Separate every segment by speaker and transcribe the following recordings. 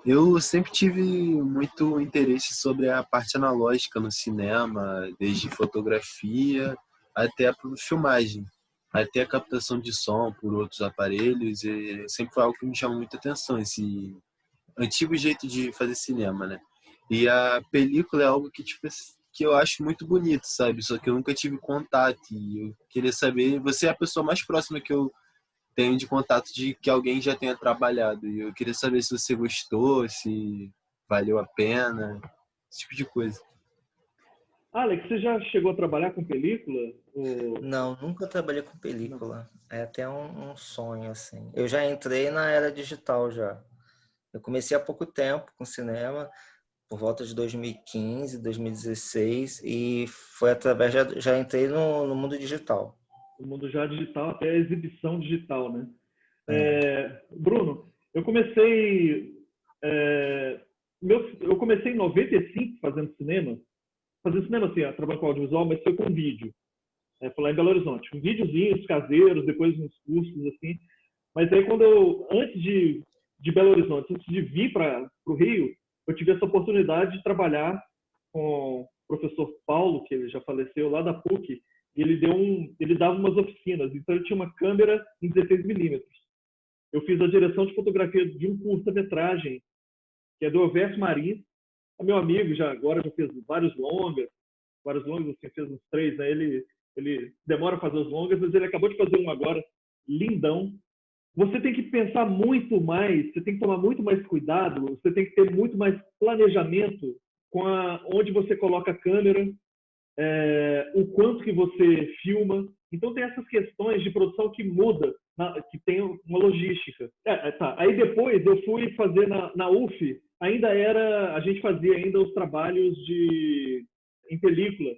Speaker 1: Eu sempre tive muito interesse sobre a parte analógica no cinema, desde fotografia até a filmagem, até a captação de som por outros aparelhos, e sempre foi algo que me chamou muita atenção, esse antigo jeito de fazer cinema, né? E a película é algo que, tipo, que eu acho muito bonito, sabe? Só que eu nunca tive contato e eu queria saber, você é a pessoa mais próxima que eu tenho de contato de que alguém já tenha trabalhado. E eu queria saber se você gostou, se valeu a pena, esse tipo de coisa.
Speaker 2: Alex, você já chegou a trabalhar com película?
Speaker 3: Não, nunca trabalhei com
Speaker 2: Não.
Speaker 3: película. É até um sonho, assim. Eu já entrei na era digital já. Eu comecei há pouco tempo com cinema, por volta de 2015, 2016, e foi através, já entrei no mundo digital.
Speaker 2: O mundo já digital, até a exibição digital, né?
Speaker 3: É.
Speaker 2: Bruno, eu comecei, é, eu comecei em 95 fazendo cinema assim, trabalhando com audiovisual, mas foi com vídeo. Foi lá em Belo Horizonte, com videozinhos caseiros, depois uns cursos assim. Mas aí antes de Belo Horizonte, antes de vir para o Rio, eu tive essa oportunidade de trabalhar com o professor Paulo, que ele já faleceu, lá da PUC, e ele dava umas oficinas, então ele tinha uma câmera em 16 milímetros. Eu fiz a direção de fotografia de um curta-metragem, que é do Elvésio Marins, é meu amigo, agora já fez vários longas, assim, fez uns 3, né? Ele demora a fazer os longas, mas ele acabou de fazer um agora, lindão. Você tem que pensar muito mais, você tem que tomar muito mais cuidado, você tem que ter muito mais planejamento com onde você coloca a câmera, o quanto que você filma. Então tem essas questões de produção que muda, que tem uma logística. Tá. Aí depois eu fui fazer na UF, a gente fazia ainda os trabalhos em película.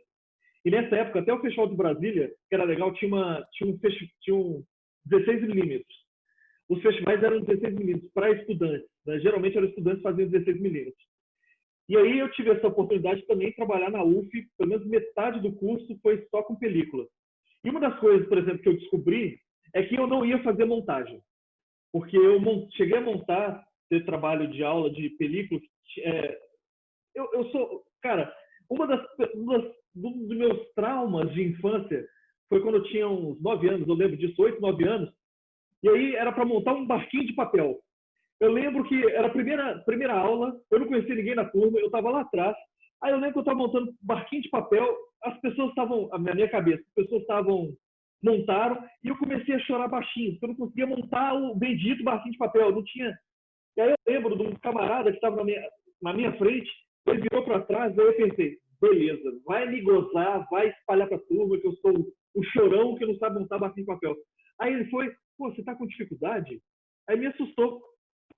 Speaker 2: E nessa época, até o Festival de Brasília, que era legal, tinha um 16 milímetros. Os festivais eram 16 milímetros para estudantes, né? Geralmente eram estudantes que faziam 16 milímetros. E aí eu tive essa oportunidade de também trabalhar na UF, pelo menos metade do curso foi só com película. E uma das coisas, por exemplo, que eu descobri é que eu não ia fazer montagem, porque eu cheguei a montar, ter trabalho de aula de película. Eu sou, cara, um dos meus traumas de infância foi quando eu tinha uns 9 anos, eu lembro disso, 8, 9 anos, e aí era para montar um barquinho de papel. Eu lembro que era a primeira aula, eu não conhecia ninguém na turma, eu estava lá atrás. Aí eu lembro que eu estava montando um barquinho de papel, as pessoas estavam, na minha cabeça, as pessoas montaram, e eu comecei a chorar baixinho, porque eu não conseguia montar o bendito barquinho de papel, não tinha. E aí eu lembro de um camarada que estava na minha frente, ele virou para trás, aí eu pensei, beleza, vai me gozar, vai espalhar para a turma que eu sou o chorão que não sabe montar barquinho de papel. Aí ele foi, pô, você está com dificuldade? Aí me assustou.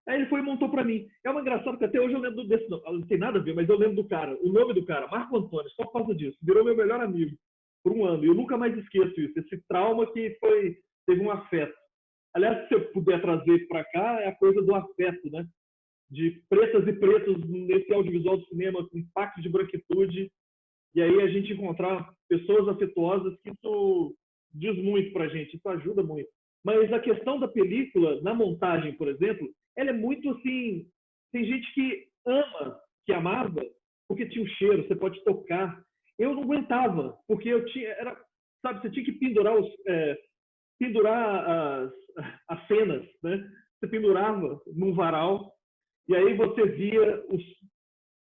Speaker 2: Aí ele foi e montou para mim. É uma engraçado que até hoje eu lembro desse nome. Não tem nada a ver, mas eu lembro do cara. O nome do cara, Marco Antônio, só por causa disso. Virou meu melhor amigo por um ano. E eu nunca mais esqueço isso. Esse trauma que teve um afeto. Aliás, se eu puder trazer para cá, é a coisa do afeto, né? De pretas e pretos nesse audiovisual do cinema, com impacto de branquitude. E aí a gente encontrar pessoas afetuosas, que isso diz muito pra gente, isso ajuda muito. Mas a questão da película, na montagem, por exemplo, ela é muito assim. Tem gente que amava, porque tinha um cheiro, você pode tocar. Eu não aguentava, porque sabe, você tinha que pendurar as cenas, né? Você pendurava num varal, e aí você via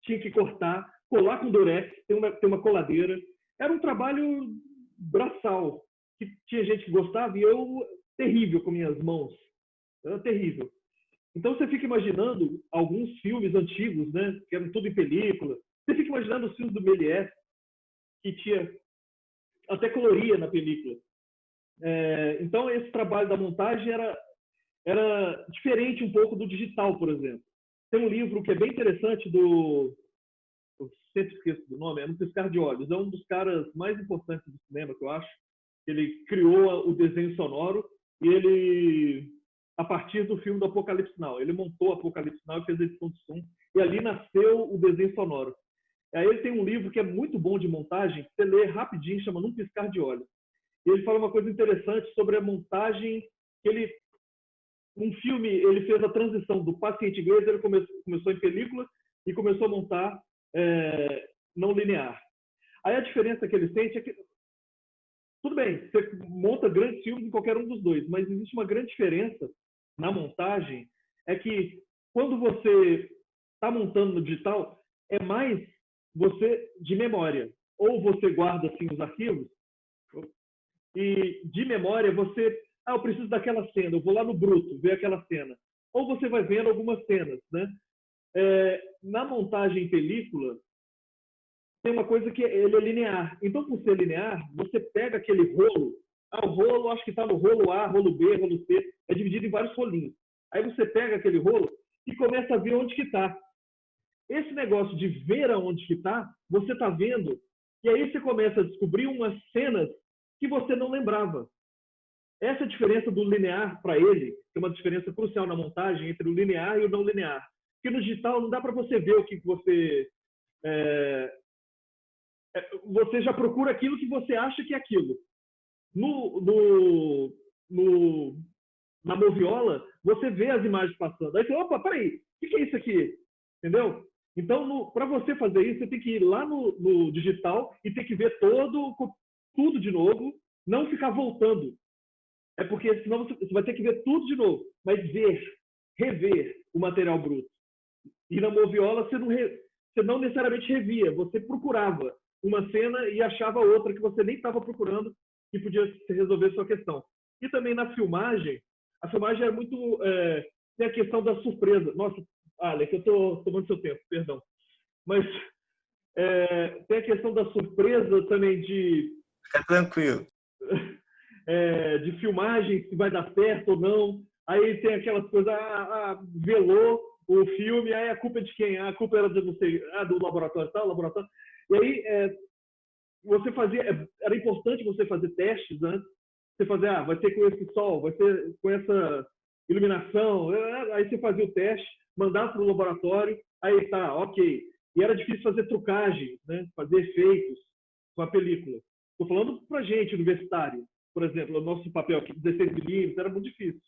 Speaker 2: tinha que cortar, colar com durex, tem uma coladeira. Era um trabalho braçal, que tinha gente que gostava, e eu, terrível com minhas mãos. Era terrível. Então você fica imaginando alguns filmes antigos, né, que eram tudo em película. Você fica imaginando os filmes do Méliès, que tinha até coloria na película. Então esse trabalho da montagem era diferente um pouco do digital, por exemplo. Tem um livro que é bem interessante eu sempre esqueço do nome, é No Piscar de Olhos. É um dos caras mais importantes do cinema, que eu acho. Ele criou o desenho sonoro e ele, a partir do filme do Apocalipse Now, ele montou o Apocalipse Now e fez a edição de som, e ali nasceu o desenho sonoro. Aí ele tem um livro que é muito bom de montagem, que você lê rapidinho, chama Num Piscar de Olhos. E ele fala uma coisa interessante sobre a montagem, que ele um filme, ele fez a transição do paciente inglês, ele começou em película e começou a montar não linear. Aí a diferença que ele sente é que, tudo bem, você monta grandes filmes em qualquer um dos dois, mas existe uma grande diferença na montagem, é que quando você está montando no digital, é mais você de memória. Ou você guarda assim os arquivos, e de memória você, eu preciso daquela cena, eu vou lá no bruto ver aquela cena. Ou você vai vendo algumas cenas, né? Na montagem em película, tem uma coisa que ele é linear. Então, por ser linear, você pega aquele rolo, o rolo acho que está no rolo A, rolo B, rolo C, é dividido em vários rolinhos. Aí você pega aquele rolo e começa a ver onde que está. Esse negócio de ver aonde que está, você está vendo, e aí você começa a descobrir umas cenas que você não lembrava. Essa é a diferença do linear para ele, que é uma diferença crucial na montagem entre o linear e o não linear. Porque no digital não dá para você ver o que você... você já procura aquilo que você acha que é aquilo. Na Moviola, você vê as imagens passando. Aí você, opa, peraí, o que é isso aqui? Entendeu? Então, para você fazer isso, você tem que ir lá no digital e ter que ver tudo de novo, não ficar voltando. É porque senão você vai ter que ver tudo de novo, mas rever o material bruto. E na Moviola, você não necessariamente revia, você procurava uma cena e achava outra que você nem estava procurando e podia resolver sua questão. E também na filmagem, a filmagem é muito... tem a questão da surpresa. Nossa, Alex, eu estou tomando seu tempo, perdão. Mas tem a questão da surpresa também de...
Speaker 3: Fica tranquilo.
Speaker 2: De filmagem, se vai dar certo ou não. Aí tem aquelas coisas, velou o filme, aí a culpa é de quem? A culpa era de, não sei, do laboratório tal, laboratório. E aí você era importante você fazer testes antes. Você fazia, vai ser com esse sol, vai ser com essa iluminação. Aí você fazia o teste, mandava para o laboratório, aí tá, ok. E era difícil fazer trucagem, né? Fazer efeitos com a película. Estou falando para gente, universitário. Por exemplo, o nosso papel aqui, 16 milímetros, era muito difícil.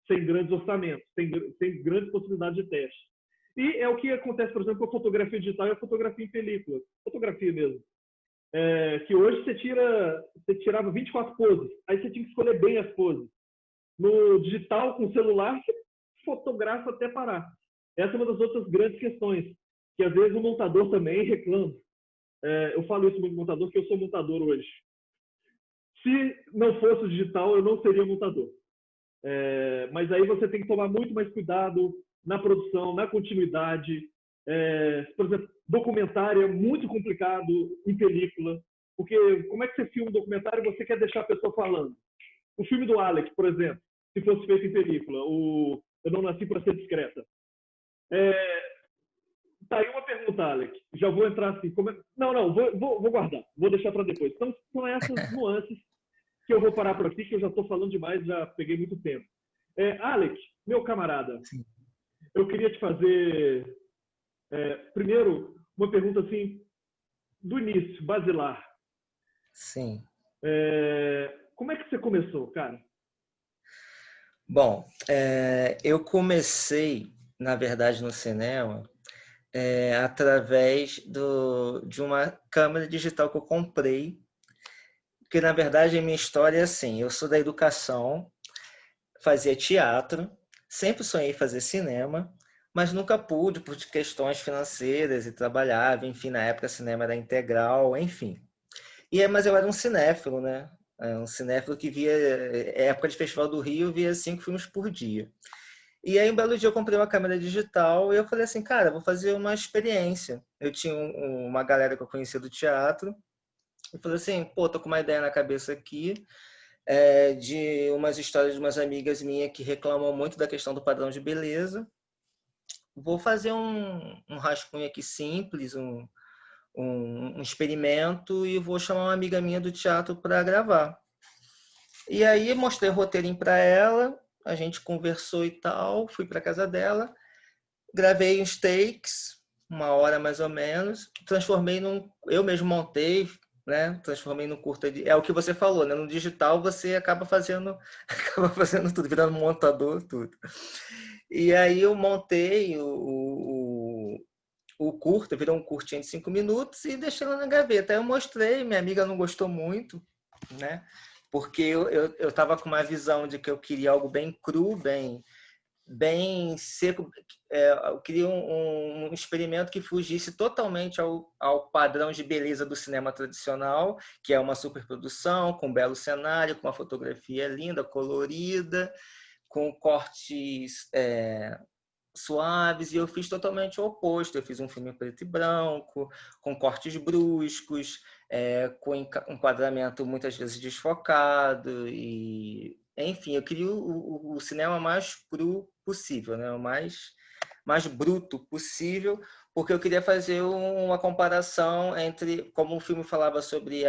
Speaker 2: Sem grandes orçamentos, sem grandes possibilidades de teste. E é o que acontece, por exemplo, com a fotografia digital e a fotografia em película. Fotografia mesmo. Que hoje você tirava 24 poses, aí você tinha que escolher bem as poses. No digital, com o celular, você fotografa até parar. Essa é uma das outras grandes questões, que às vezes o montador também reclama. Eu falo isso muito do montador, porque eu sou montador hoje. Se não fosse o digital, eu não seria montador. Mas aí você tem que tomar muito mais cuidado na produção, na continuidade. Por exemplo, documentário é muito complicado em película, porque como é que você filma um documentário e você quer deixar a pessoa falando? O filme do Alex, por exemplo, se fosse feito em película, Eu Não Nasci para Ser Discreta. Tá aí uma pergunta, Alex. Já vou entrar assim. Não, vou guardar. Vou deixar para depois. Então, são essas nuances que eu vou parar por aqui, que eu já estou falando demais, já peguei muito tempo. Alex, meu camarada, sim, eu queria te fazer, primeiro, uma pergunta assim, do início, basilar.
Speaker 3: Sim.
Speaker 2: Como é que você começou, cara?
Speaker 3: Bom, eu comecei, na verdade, no cinema através de uma câmera digital que eu comprei, porque, na verdade, a minha história é assim, eu sou da educação, fazia teatro, sempre sonhei em fazer cinema, mas nunca pude por questões financeiras e trabalhava, enfim, na época cinema era integral, enfim. Mas eu era um cinéfilo, né? Um cinéfilo que via, época de Festival do Rio, via 5 filmes por dia. E aí, um belo dia, eu comprei uma câmera digital e eu falei assim, cara, vou fazer uma experiência. Eu tinha uma galera que eu conhecia do teatro, eu falei assim, pô, tô com uma ideia na cabeça aqui, de umas histórias de umas amigas minhas que reclamam muito da questão do padrão de beleza. Vou fazer um rascunho aqui simples, um experimento, e vou chamar uma amiga minha do teatro para gravar. E aí mostrei o roteirinho para ela, a gente conversou e tal, fui para casa dela, gravei uns takes, 1 hora mais ou menos, transformei eu mesmo montei, né? Transformei no curta. É o que você falou, né? No digital você acaba fazendo, acaba fazendo tudo, virando montador, tudo. E aí eu montei o curta, virou um curtinho de 5 minutos e deixei lá na gaveta. Aí eu mostrei, minha amiga não gostou muito, né? Porque eu tava com uma visão de que eu queria algo bem cru, bem seco. Eu queria um experimento que fugisse totalmente ao padrão de beleza do cinema tradicional, que é uma superprodução, com um belo cenário, com uma fotografia linda, colorida, com cortes suaves, e eu fiz totalmente o oposto. Eu fiz um filme preto e branco, com cortes bruscos, com enquadramento muitas vezes desfocado, e enfim, eu queria o cinema mais cru possível, né? O mais bruto possível, porque eu queria fazer uma comparação entre, como o filme falava sobre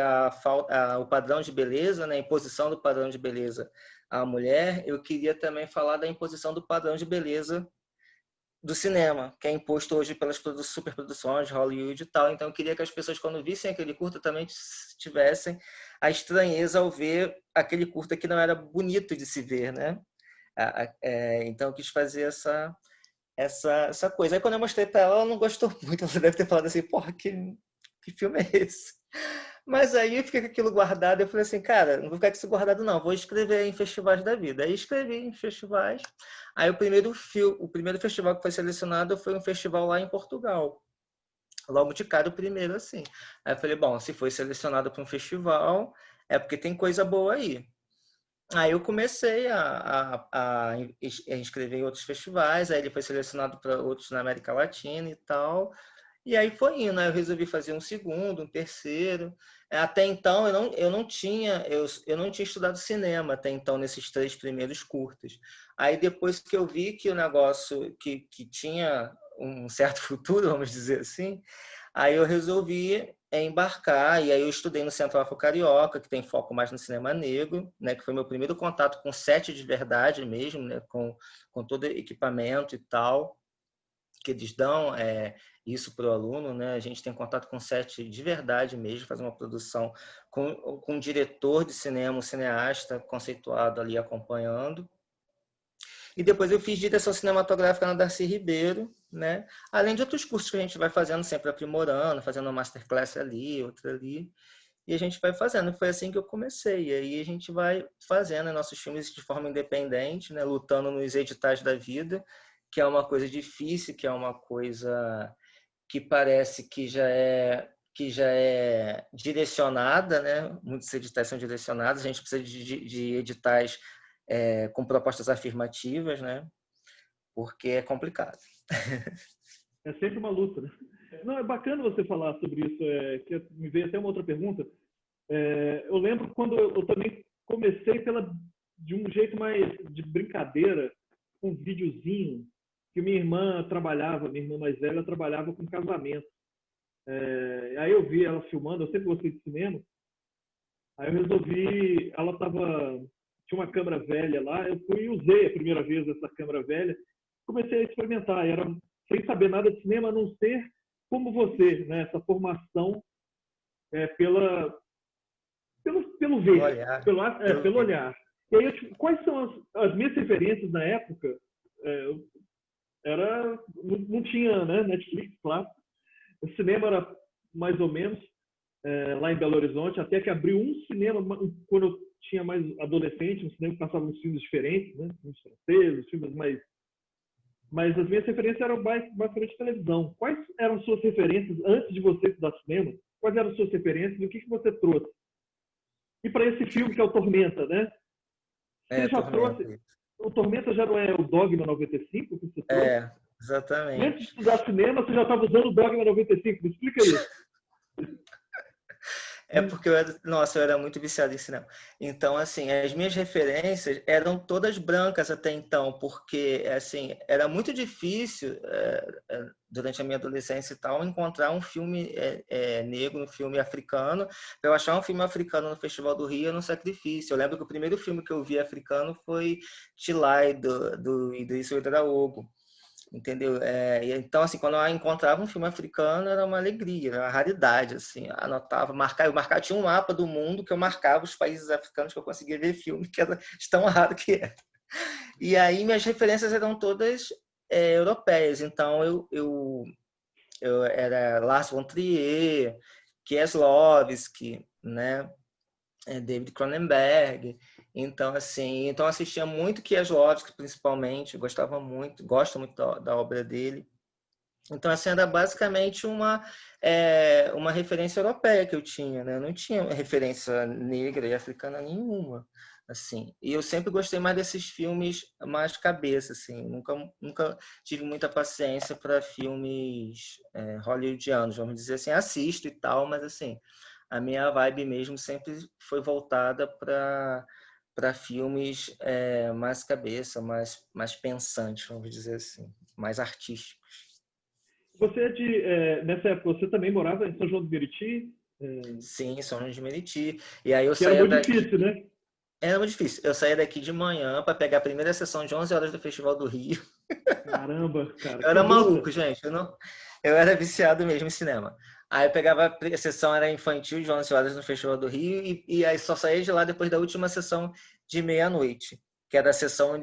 Speaker 3: o padrão de beleza, né? A imposição do padrão de beleza à mulher, eu queria também falar da imposição do padrão de beleza do cinema, que é imposto hoje pelas superproduções de Hollywood e tal. Então eu queria que as pessoas, quando vissem aquele curta, também tivessem a estranheza ao ver aquele curta que não era bonito de se ver, né? Então eu quis fazer essa coisa. Aí quando eu mostrei para ela não gostou muito. Ela deve ter falado assim, porra, que filme é esse? Mas aí eu fiquei com aquilo guardado. Eu falei assim, cara, não vou ficar com isso guardado, não. Vou escrever em festivais da vida. Aí escrevi em festivais. Aí o primeiro festival que foi selecionado foi um festival lá em Portugal. Logo de cara, o primeiro, assim. Aí eu falei, bom, se foi selecionado para um festival, é porque tem coisa boa aí. Aí eu comecei a inscrever em outros festivais. Aí ele foi selecionado para outros na América Latina e tal. E aí foi indo, né? Eu resolvi fazer um segundo, um terceiro. Até então eu não tinha estudado cinema até então nesses 3 primeiros curtas. Aí depois que eu vi que o negócio que tinha um certo futuro, vamos dizer assim, aí eu resolvi embarcar, e aí eu estudei no Centro Afro Carioca, que tem foco mais no cinema negro, né, que foi meu primeiro contato com set de verdade mesmo, né, com todo equipamento e tal, que eles dão isso para o aluno, né? A gente tem contato com set de verdade mesmo, fazer uma produção com um diretor de cinema, um cineasta conceituado ali acompanhando. E depois eu fiz direção cinematográfica na Darcy Ribeiro, né? Além de outros cursos que a gente vai fazendo, sempre aprimorando, fazendo uma masterclass ali, outra ali. E a gente vai fazendo. Foi assim que eu comecei. E aí a gente vai fazendo nossos filmes de forma independente, né? Lutando nos editais da vida, que é uma coisa difícil, que é uma coisa que parece que já é direcionada, né? Muitos editais são direcionados. A gente precisa de editais com propostas afirmativas, né? Porque é complicado.
Speaker 2: É sempre uma luta, né? Não, é bacana você falar sobre isso. Que me veio até uma outra pergunta. Eu lembro quando eu também comecei de um jeito mais de brincadeira, com um videozinho, que minha irmã mais velha, trabalhava com casamento. Aí eu vi ela filmando, eu sempre gostei de cinema. Aí eu resolvi, tinha uma câmera velha lá, eu fui e usei a primeira vez essa câmera velha, comecei a experimentar, sem saber nada de cinema, a não ser como você, né? Essa formação pelo ver, pelo olhar. E aí, quais são as minhas referências na época? Não tinha, né, Netflix, claro. O cinema era mais ou menos lá em Belo Horizonte, até que abriu um cinema quando eu tinha mais adolescente, um cinema que passava uns filmes diferentes, né? Filmes franceses, filmes mais... Mas as minhas referências eram basicamente televisão. Quais eram suas referências antes de você estudar cinema? Quais eram suas referências e o que você trouxe? E para esse filme que é o Tormenta, né? Você já trouxe... O Tormenta já não é o Dogma 95 que você trouxe?
Speaker 3: Exatamente.
Speaker 2: Antes de estudar cinema, você já estava usando o Dogma 95. Me explica isso.
Speaker 3: Porque eu era muito viciado em cinema. Então, assim, as minhas referências eram todas brancas até então, porque, assim, era muito difícil, durante a minha adolescência e tal, encontrar um filme negro, um filme africano. Para eu achar um filme africano no Festival do Rio era um sacrifício. Eu lembro que o primeiro filme que eu vi africano foi Tilai, do Idris Ouedraogo. entendeu? Então, assim, quando eu encontrava um filme africano, era uma alegria, era uma raridade, assim, anotava, marcava, tinha um mapa do mundo que eu marcava os países africanos que eu conseguia ver filme, que era de tão raro que era. E aí minhas referências eram todas europeias, então eu era Lars von Trier, Kieslowski, né? David Cronenberg. Então, assim, então assistia muito Kieslowski, principalmente, gostava muito, gosto muito da obra dele. Então, assim, era basicamente uma referência europeia que eu tinha, né? Eu não tinha referência negra e africana nenhuma, assim. E eu sempre gostei mais desses filmes mais cabeça, assim. Nunca tive muita paciência para filmes hollywoodianos, vamos dizer assim. Assisto e tal, mas, assim, a minha vibe mesmo sempre foi voltada para filmes mais cabeça, mais pensantes, vamos dizer assim, mais artísticos.
Speaker 2: Você nessa época, você também morava em São João do Meriti?
Speaker 3: Sim, São João de Meriti. E aí eu
Speaker 2: Que era
Speaker 3: saía
Speaker 2: muito
Speaker 3: daqui.
Speaker 2: difícil, né?
Speaker 3: Era muito difícil. Eu saía daqui de manhã para pegar a primeira sessão de 11 horas do Festival do Rio.
Speaker 2: Caramba, cara,
Speaker 3: Eu
Speaker 2: que
Speaker 3: era
Speaker 2: luta!
Speaker 3: maluco, gente. Eu era viciado mesmo em cinema. Aí eu pegava a sessão era infantil de 11 horas no Festival do Rio e aí só saía de lá depois da última sessão de meia-noite, que era a sessão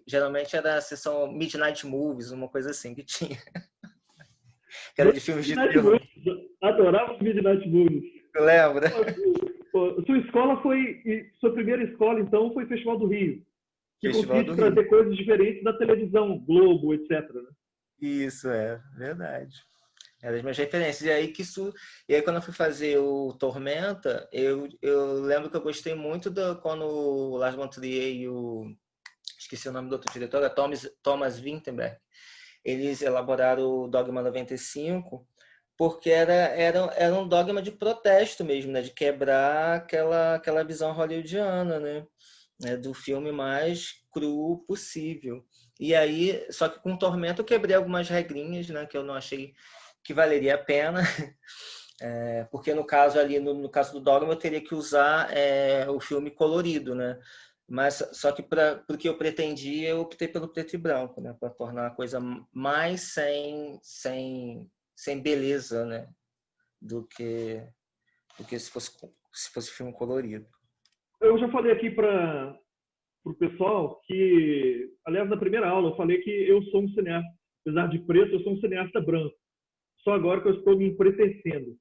Speaker 3: geralmente era a sessão Midnight Movies, uma coisa assim que tinha, que era de filmes de
Speaker 2: Midnight
Speaker 3: terror.
Speaker 2: Movies, adorava os Midnight Movies.
Speaker 3: Lembra?
Speaker 2: Sua escola sua primeira escola, então, foi Festival do Rio, que
Speaker 3: Festival
Speaker 2: conseguia
Speaker 3: do
Speaker 2: te
Speaker 3: Rio.
Speaker 2: trazer coisas diferentes da televisão, Globo, etc. Né?
Speaker 3: Isso, verdade. Eram as minhas referências. E aí quando eu fui fazer o Tormenta, eu lembro que eu gostei muito quando o Lars von Trier e esqueci o nome do outro diretor, é Thomas Vinterberg, eles elaboraram o Dogma 95, porque era um dogma de protesto mesmo, né? De quebrar aquela visão hollywoodiana, né? Do filme mais cru possível. E aí, só que com Tormenta eu quebrei algumas regrinhas, né? Que eu não achei que valeria a pena. Porque no caso ali, no caso do Dogma, eu teria que usar o filme colorido, né? Mas só que para o que eu pretendia, eu optei pelo preto e branco, né? Para tornar a coisa mais sem beleza, né? Do que se fosse filme colorido.
Speaker 2: Eu já falei aqui para o pessoal que, aliás, na primeira aula, eu falei que eu sou um cineasta, apesar de preto, eu sou um cineasta branco. Só agora que eu estou me empretecendo.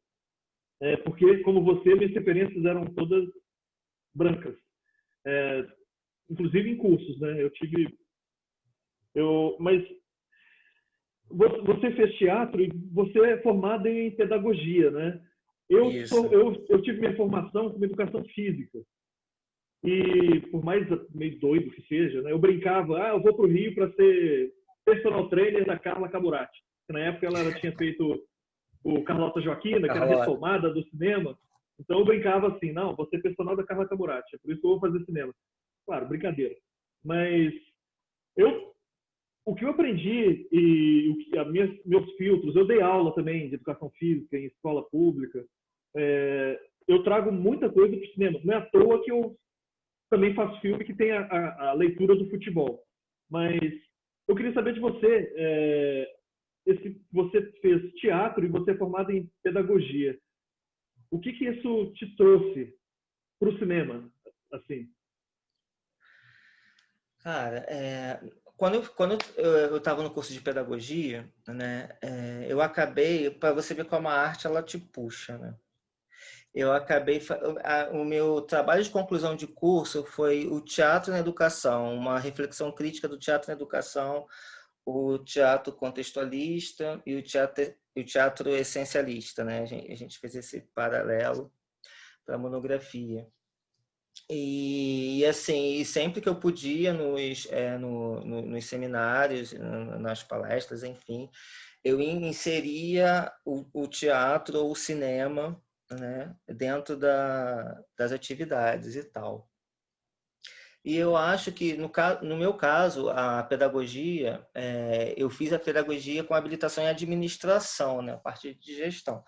Speaker 2: Porque, como você, minhas referências eram todas brancas. Inclusive em cursos, né? Mas você fez teatro e você é formado em pedagogia, né? Eu tive minha formação como educação física. E por mais meio doido que seja, né, eu brincava, eu vou para o Rio para ser personal trainer da Carla Camurati. Na época ela tinha feito o Carlota Joaquina, que era retomada do cinema. Então eu brincava assim, não, vou ser personal da Carla Camurati, é por isso que eu vou fazer cinema. Claro, brincadeira. Mas o que eu aprendi e meus filtros, eu dei aula também de educação física em escola pública, eu trago muita coisa para o cinema. Não é à toa que eu também faço filme que tem a leitura do futebol. Mas eu queria saber de você, você fez teatro e você é formado em pedagogia. O que isso te trouxe para o cinema, assim?
Speaker 3: Cara, quando eu estava no curso de pedagogia, né, eu acabei, para você ver como a arte ela te puxa, né? O meu trabalho de conclusão de curso foi o teatro na educação, uma reflexão crítica do teatro na educação, o teatro contextualista e o teatro essencialista, né? A gente fez esse paralelo para a monografia. E assim, sempre que eu podia nos seminários, nas palestras, enfim, eu inseria o teatro ou o cinema, né, dentro das atividades e tal. E eu acho que, no meu caso, a pedagogia, eu fiz a pedagogia com habilitação em administração, né, a parte de gestão.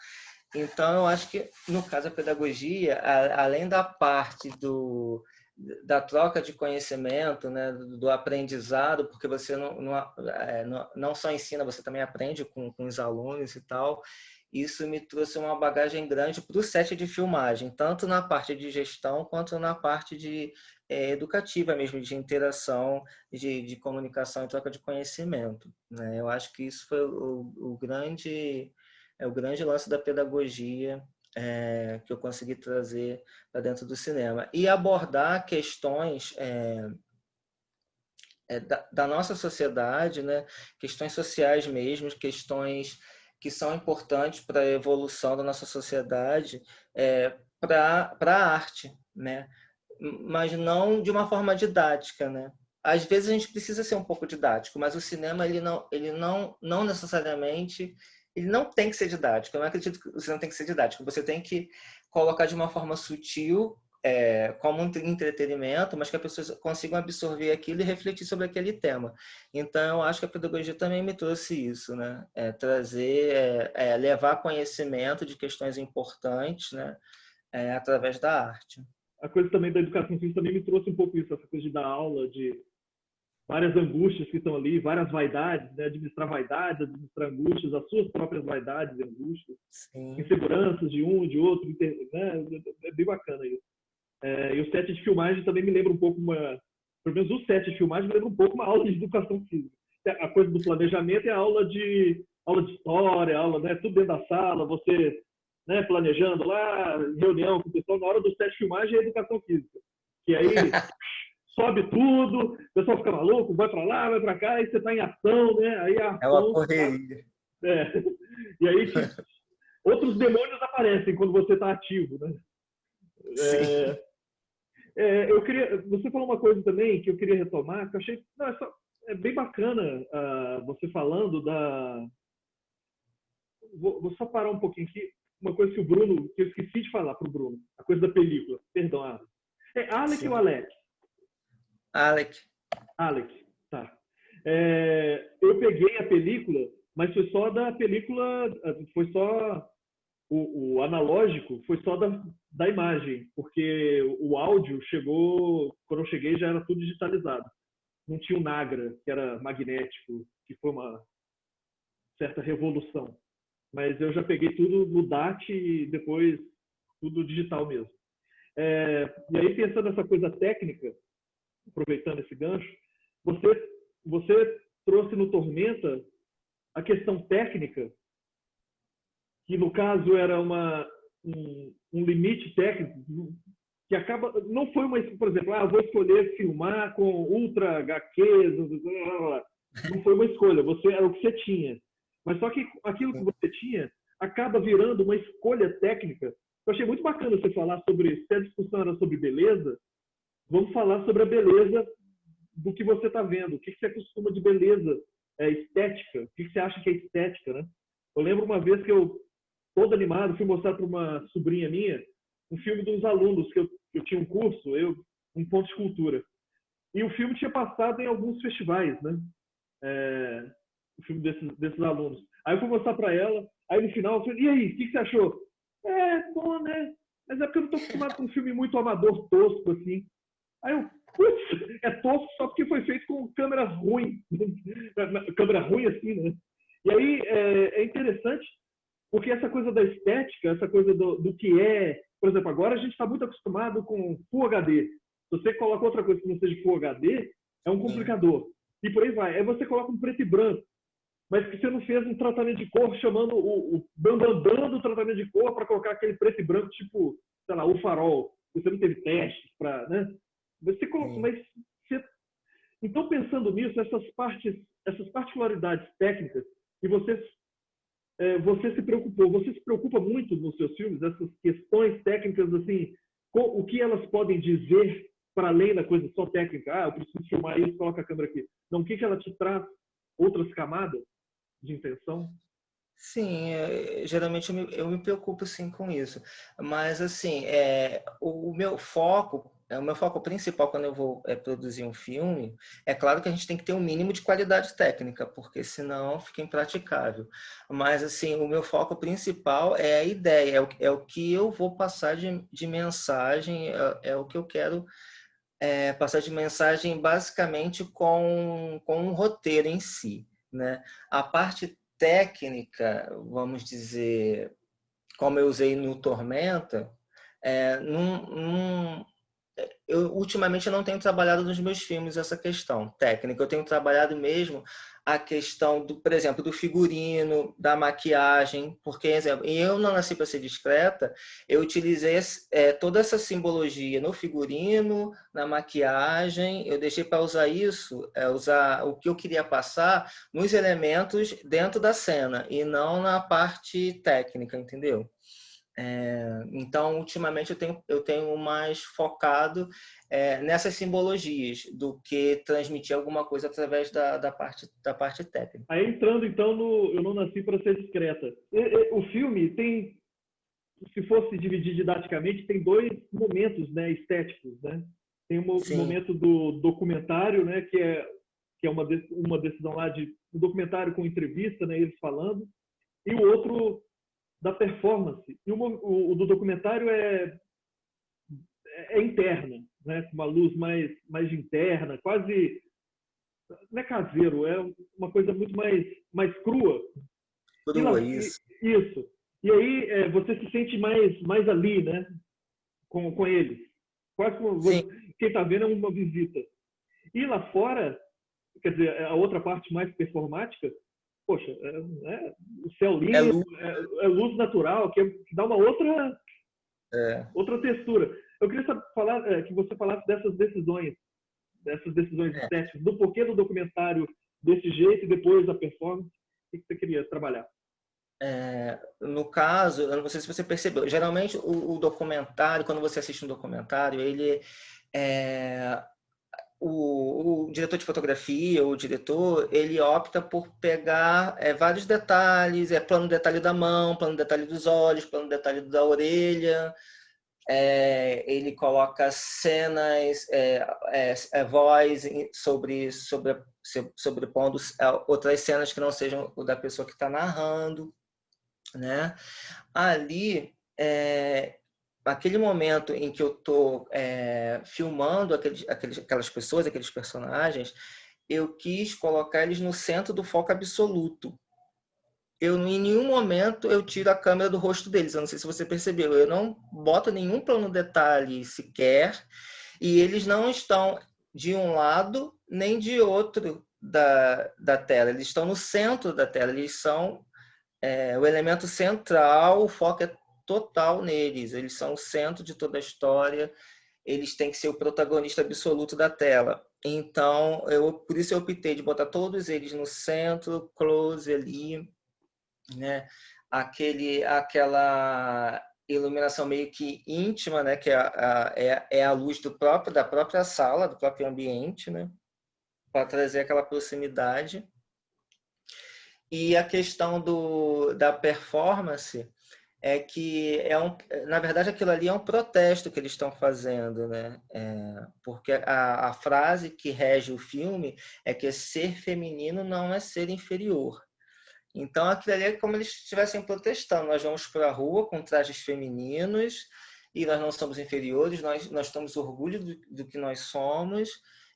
Speaker 3: Então, eu acho que, no caso da pedagogia, além da parte da troca de conhecimento, né, do aprendizado, porque você não só ensina, você também aprende com os alunos e tal. Isso me trouxe uma bagagem grande para o set de filmagem, tanto na parte de gestão quanto na parte de educativa mesmo, de interação, de comunicação e troca de conhecimento, né? Eu acho que isso foi o grande lance da pedagogia que eu consegui trazer para dentro do cinema. E abordar questões da nossa sociedade, né? Questões sociais mesmo, questões que são importantes para a evolução da nossa sociedade, para a arte, né? Mas não de uma forma didática, né? Às vezes a gente precisa ser um pouco didático, mas o cinema ele não necessariamente, ele não tem que ser didático. Eu não acredito que você não tem que ser didático. Você tem que colocar de uma forma sutil, como um entretenimento, mas que as pessoas consigam absorver aquilo e refletir sobre aquele tema. Então, eu acho que a pedagogia também me trouxe isso, né? Levar conhecimento de questões importantes, né? Através da arte.
Speaker 2: A coisa também da educação física também me trouxe um pouco isso, essa coisa de dar aula, de várias angústias que estão ali, várias vaidades, né? Administrar vaidades, administrar angústias, as suas próprias vaidades e angústias,
Speaker 3: Sim.
Speaker 2: inseguranças de um, de outro, né? É bem bacana isso. E o set de filmagem também me lembra um pouco pelo menos o set de filmagem me lembra um pouco uma aula de educação física. A coisa do planejamento é a aula de história, aula, né? Tudo dentro da sala, você, né, planejando lá, reunião com o pessoal. Na hora do set de filmagem é educação física. Que aí sobe tudo, o pessoal fica maluco, vai para lá, vai para cá, aí você está em ação, né? Aí a ação,
Speaker 3: é uma correria.
Speaker 2: E aí outros demônios aparecem quando você está ativo, né? Você falou uma coisa também que eu queria retomar, que eu achei bem bacana você falando da... Vou só parar um pouquinho aqui. Uma coisa que eu esqueci de falar para o Bruno, a coisa da película. Perdão, Alec. É Alec Sim. Ou Alec? Alec, tá. Eu peguei a película, mas foi só da película, foi só o analógico, foi só da imagem, porque o áudio chegou, quando eu cheguei já era tudo digitalizado. Não tinha o Nagra, que era magnético, que foi uma certa revolução. Mas eu já peguei tudo no DAT e depois tudo digital mesmo. E aí, pensando nessa coisa técnica, aproveitando esse gancho, você trouxe no Tormenta a questão técnica, que no caso era um limite técnico, que acaba... Não foi por exemplo, vou escolher filmar com Ultra HQ, não foi uma escolha, era o que você tinha. Mas só que aquilo que você tinha acaba virando uma escolha técnica. Eu achei muito bacana você falar sobre, se a discussão era sobre beleza, vamos falar sobre a beleza do que você está vendo. O que você costuma de beleza estética? O que você acha que é estética, né? Eu lembro uma vez que eu, todo animado, fui mostrar para uma sobrinha minha um filme dos alunos, que eu tinha um curso, um ponto de cultura. E o filme tinha passado em alguns festivais, né? O filme desses alunos. Aí eu fui mostrar para ela, aí no final eu falei, e aí, o que você achou? Bom, né? Mas é porque eu não estou acostumado com um filme muito amador, tosco, assim. Aí eu, putz, é tosco só porque foi feito com câmera ruim. Câmera ruim assim, né? E aí é interessante, porque essa coisa da estética, essa coisa do que é... Por exemplo, agora a gente está muito acostumado com Full HD. Se você coloca outra coisa que não seja Full HD, é um complicador. E por aí vai. Aí você coloca um preto e branco, mas que você não fez um tratamento de cor chamando o bambambam do tratamento de cor para colocar aquele preto e branco, tipo, sei lá, o farol. Você não teve testes para, né? Você coloca, então, pensando nisso, essas particularidades técnicas, e você se preocupou, você se preocupa muito nos seus filmes, essas questões técnicas, assim, o que elas podem dizer para além da coisa só técnica? Eu preciso filmar isso, coloca a câmera aqui. Não, o que ela te traz? Outras camadas de intenção?
Speaker 3: Sim, geralmente eu me preocupo sim com isso, mas assim, o meu foco principal quando eu vou produzir um filme, é claro que a gente tem que ter um mínimo de qualidade técnica, porque senão fica impraticável. Mas assim, o meu foco principal é a ideia, é o que eu vou passar de mensagem, é o que eu quero passagem de mensagem basicamente com um roteiro em si, né? A parte técnica, vamos dizer, como eu usei no Tormenta, eu ultimamente não tenho trabalhado nos meus filmes essa questão técnica. Eu tenho trabalhado mesmo a questão por exemplo, do figurino, da maquiagem, porque, exemplo, Eu Não Nasci para Ser Discreta, eu utilizei toda essa simbologia no figurino, na maquiagem. Eu deixei para usar isso, usar o que eu queria passar nos elementos dentro da cena e não na parte técnica, entendeu? Então, ultimamente, eu tenho mais focado nessas simbologias do que transmitir alguma coisa através da parte técnica.
Speaker 2: Aí entrando, então, no Eu Não Nasci para Ser Discreta. O filme tem, se fosse dividir didaticamente, tem dois momentos, né, estéticos, né? Tem um momento do documentário, né, que é uma decisão lá de um documentário com entrevista, né, eles falando, e o outro da performance. E o do documentário é interna, né? Com uma luz mais interna, quase não é caseiro, é uma coisa muito mais crua.
Speaker 3: Crua, isso.
Speaker 2: Isso. E aí você se sente mais ali, né? Com eles. Quase como quem está vendo é uma visita. E lá fora, quer dizer, a outra parte mais performática, poxa, o céu limpo, é luz natural, que dá uma outra textura. Eu queria falar que você falasse dessas decisões estéticas, do porquê do documentário desse jeito e depois da performance. O que você queria trabalhar?
Speaker 3: No caso, eu não sei se você percebeu, geralmente o documentário, quando você assiste um documentário, ele o diretor de fotografia, o diretor, ele opta por pegar vários detalhes, plano detalhe da mão, plano detalhe dos olhos, plano detalhe da orelha, ele coloca cenas, voz sobrepondo outras cenas que não sejam o da pessoa que está narrando, né? Ali, aquele momento em que eu estou filmando aquelas pessoas, aqueles personagens, eu quis colocar eles no centro do foco absoluto. Em nenhum momento eu tiro a câmera do rosto deles. Eu não sei se você percebeu. Eu não boto nenhum plano detalhe sequer, e eles não estão de um lado nem de outro da tela. Eles estão no centro da tela. Eles são o elemento central, o foco é total neles. Eles são o centro de toda a história. Eles têm que ser o protagonista absoluto da tela. Então, por isso eu optei de botar todos eles no centro, close ali, né? Aquela iluminação meio que íntima, né? Que é a luz da própria sala, do próprio ambiente, né? Para trazer aquela proximidade. E a questão da performance é que na verdade aquilo ali é um protesto que eles estão fazendo, né? Porque a frase que rege o filme é que ser feminino não é ser inferior. Então aquilo ali é como eles estivessem protestando. Nós vamos para a rua com trajes femininos e nós não somos inferiores, nós temos orgulho do que nós somos.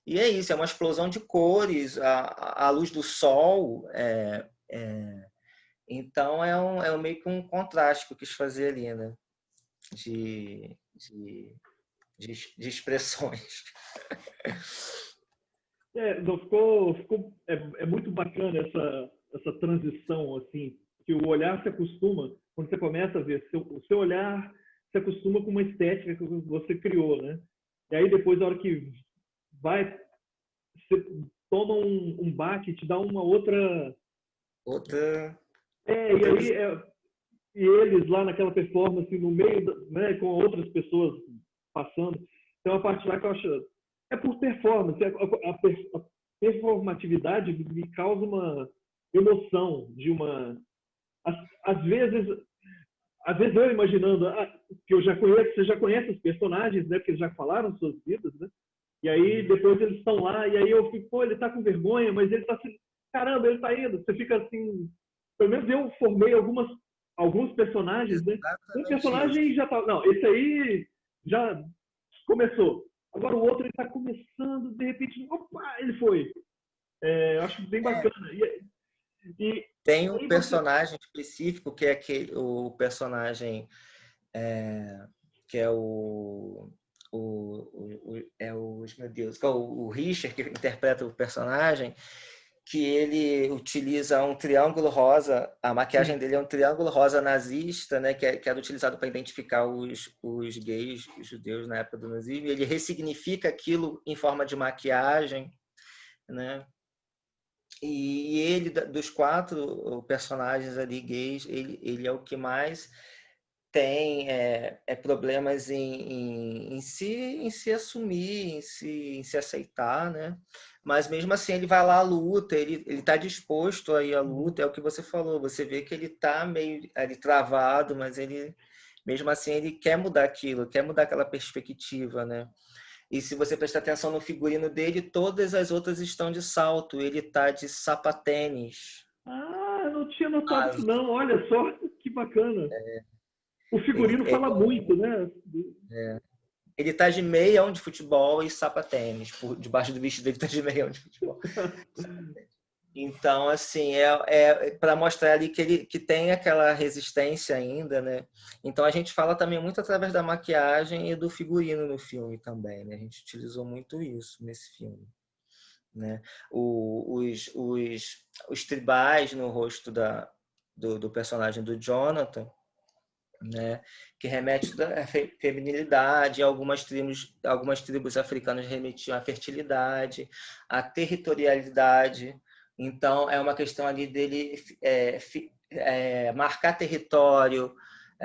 Speaker 3: E é isso, é uma explosão de cores, a luz do sol. Então é meio que um contraste que eu quis fazer ali, né? De expressões.
Speaker 2: É muito bacana essa transição, assim, que o olhar se acostuma, quando você começa a ver, o seu olhar se acostuma com uma estética que você criou, né? E aí depois, na hora que você toma um baque, te dá uma outra... E eles lá naquela performance, no meio, né, com outras pessoas passando. Então, a parte lá que eu acho... É por performance. A performatividade me causa uma emoção de uma... Às vezes eu imaginando que você já conhece os personagens, né, porque eles já falaram suas vidas, né? E aí depois eles estão lá, e aí eu fico, ele tá com vergonha, mas ele tá assim, caramba, ele tá indo. Você fica assim... Pelo menos eu formei alguns personagens, né? Um personagem já tá... Não, esse aí já começou. Agora o outro ele está começando, de repente, opa, ele foi. Eu acho bem bacana.
Speaker 3: Tem um
Speaker 2: aí você...
Speaker 3: personagem específico que é o personagem que é meu Deus, que é o Richard, que interpreta o personagem, que ele utiliza um triângulo rosa, a maquiagem
Speaker 2: Sim.
Speaker 3: dele é um triângulo rosa nazista, né, que era utilizado para identificar os gays, os judeus na época do nazismo, e ele ressignifica aquilo em forma de maquiagem, né? E ele, dos 4 personagens ali gays, ele é o que mais tem problemas em se assumir, em se aceitar, né? Mas mesmo assim ele vai lá à luta, ele está disposto a ir à luta, é o que você falou, você vê que ele está meio ali travado, mas ele mesmo assim ele quer mudar aquilo, quer mudar aquela perspectiva, né? E se você prestar atenção no figurino dele, todas as outras estão de salto, ele está de sapatênis.
Speaker 2: Eu não tinha notado isso não, olha só, que bacana. O
Speaker 3: Ele,
Speaker 2: figurino fala muito, né?
Speaker 3: ele tá de meião de futebol e sapatênis. Por debaixo do vestido dele tá de meião de futebol. Então, assim, para mostrar ali que tem aquela resistência ainda, né? Então, a gente fala também muito através da maquiagem e do figurino no filme também, né? A gente utilizou muito isso nesse filme, né? Os tribais no rosto do personagem do Jonathan, né, que remete à feminilidade, algumas tribos africanas remetiam à fertilidade, à territorialidade. Então, é uma questão ali dele marcar território,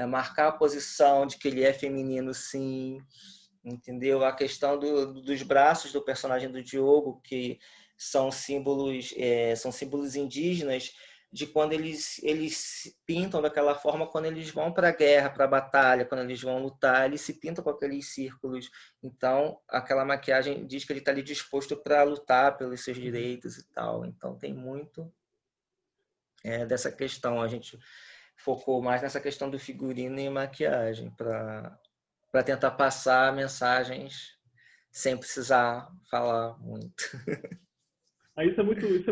Speaker 3: marcar a posição de que ele é feminino, sim, entendeu? A questão dos braços do personagem do Diogo, que são símbolos indígenas, de quando eles pintam daquela forma quando eles vão para a guerra, para a batalha, quando eles vão lutar, eles se pintam com aqueles círculos. Então, aquela maquiagem diz que ele está ali disposto para lutar pelos seus direitos e tal. Então, tem muito dessa questão. A gente focou mais nessa questão do figurino e maquiagem para tentar passar mensagens sem precisar falar muito.
Speaker 2: Isso é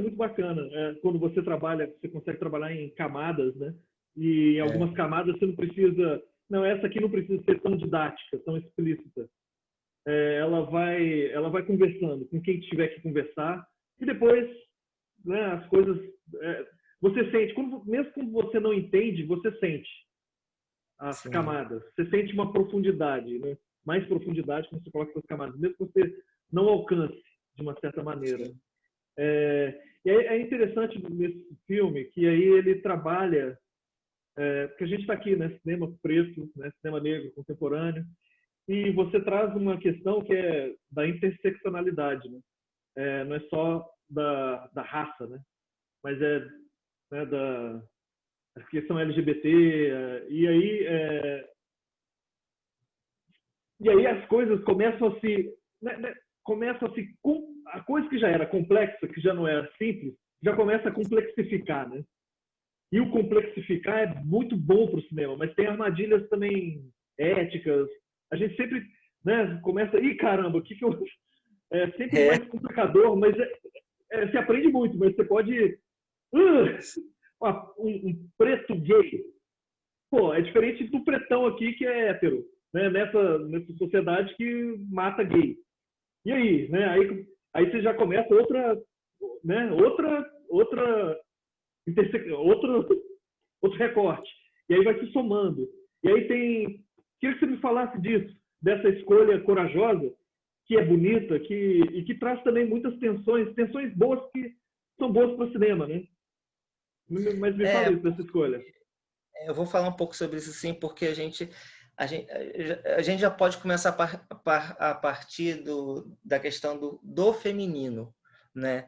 Speaker 2: muito bacana. Quando você trabalha, você consegue trabalhar em camadas, né? E em algumas camadas você não precisa... Não, essa aqui não precisa ser tão didática, tão explícita. Ela vai conversando com quem tiver que conversar e depois, né, as coisas... você sente, mesmo quando você não entende, você sente as
Speaker 3: Sim.
Speaker 2: camadas. Você sente uma profundidade, né? Mais profundidade quando você coloca essas camadas, mesmo que você não alcance de uma certa maneira.
Speaker 3: Sim.
Speaker 2: E é interessante nesse filme que aí ele trabalha, porque a gente está aqui, né, cinema preto, né, cinema negro contemporâneo, e você traz uma questão que é da interseccionalidade, né? Não é só da raça, né, mas né, da questão LGBT, e aí as coisas começam a se... Né, a coisa que já era complexa, que já não era simples, já começa a complexificar, né? E o complexificar é muito bom para o cinema, mas tem armadilhas também éticas. A gente sempre, né, começa... Ih, caramba, o que eu... É sempre mais complicador, mas se aprende muito, mas você pode... um preto gay. Pô, é diferente do pretão aqui que é hétero, né? Nessa sociedade que mata gay. E aí, né? Aí você já começa outra, né? Outro recorte. E aí vai se somando. E aí queria que você me falasse disso, dessa escolha corajosa, que é bonita, e que traz também muitas tensões boas que são boas para o cinema, né? Mas me fala isso dessa escolha.
Speaker 3: Eu vou falar um pouco sobre isso sim, porque a gente já pode começar a partir da questão do feminino, né?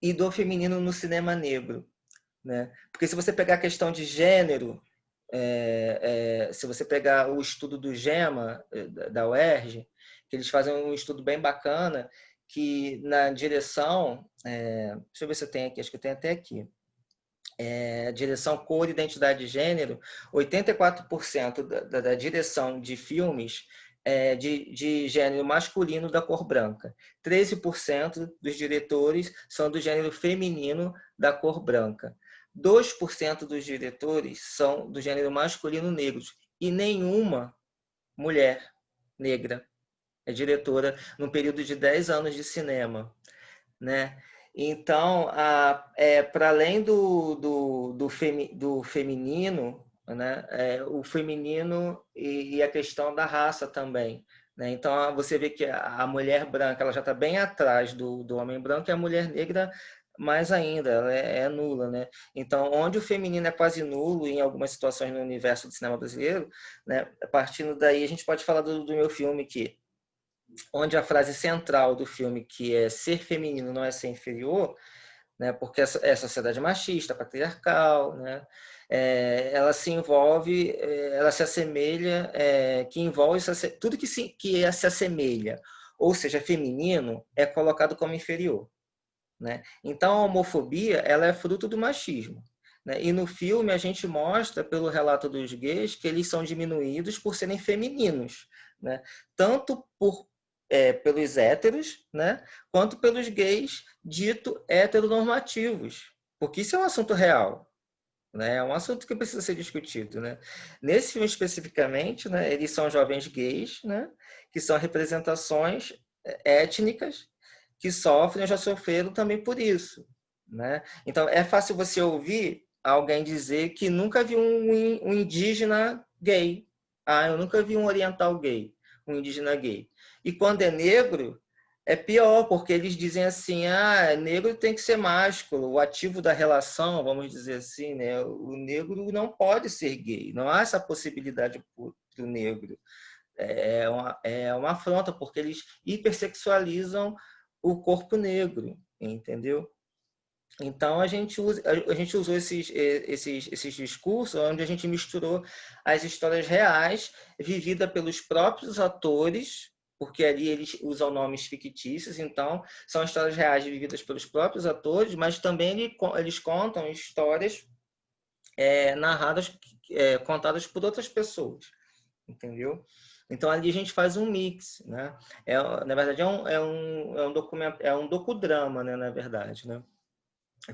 Speaker 3: E do feminino no cinema negro, né? Porque se você pegar a questão de gênero, se você pegar o estudo do GEMA, da UERJ, que eles fazem um estudo bem bacana, que na direção, deixa eu ver se eu tenho aqui, acho que eu tenho até aqui, direção, cor e identidade de gênero, 84% da direção de filmes de gênero masculino da cor branca. 13% dos diretores são do gênero feminino da cor branca. 2% dos diretores são do gênero masculino negros. E nenhuma mulher negra é diretora num período de 10 anos de cinema, né? Então, para além do feminino, né? O feminino e a questão da raça também, né? Então, você vê que a mulher branca ela já está bem atrás do homem branco, e a mulher negra mais ainda, ela é nula, né? Então, onde o feminino é quase nulo em algumas situações no universo do cinema brasileiro, né? Partindo daí, a gente pode falar do meu filme aqui, onde a frase central do filme, que é ser feminino não é ser inferior, né? Porque é sociedade machista, patriarcal, né? Ela se envolve, ela se assemelha, que envolve tudo que se assemelha, ou seja, feminino, é colocado como inferior, né? Então a homofobia ela é fruto do machismo, né? E no filme a gente mostra, pelo relato dos gays, que eles são diminuídos por serem femininos, né? Tanto pelos héteros, né? Quanto pelos gays dito heteronormativos, porque isso é um assunto real, né? É um assunto que precisa ser discutido, né? Nesse filme especificamente, né? Eles são jovens gays, né? Que são representações étnicas que sofrem ou já sofreram também por isso, né? Então é fácil você ouvir alguém dizer que nunca viu um indígena gay. Ah, eu nunca vi um oriental gay, um indígena gay. E quando é negro, é pior, porque eles dizem assim, negro tem que ser másculo, o ativo da relação, vamos dizer assim, né? O negro não pode ser gay, não há essa possibilidade para o negro. É uma afronta, porque eles hipersexualizam o corpo negro, entendeu? Então, a gente usou esses discursos onde a gente misturou as histórias reais vividas pelos próprios atores, porque ali eles usam nomes fictícios, então são histórias reais vividas pelos próprios atores, mas também eles contam histórias narradas, contadas por outras pessoas, entendeu? Então ali a gente faz um mix, né? Na verdade é um docudrama, né? Na verdade, né?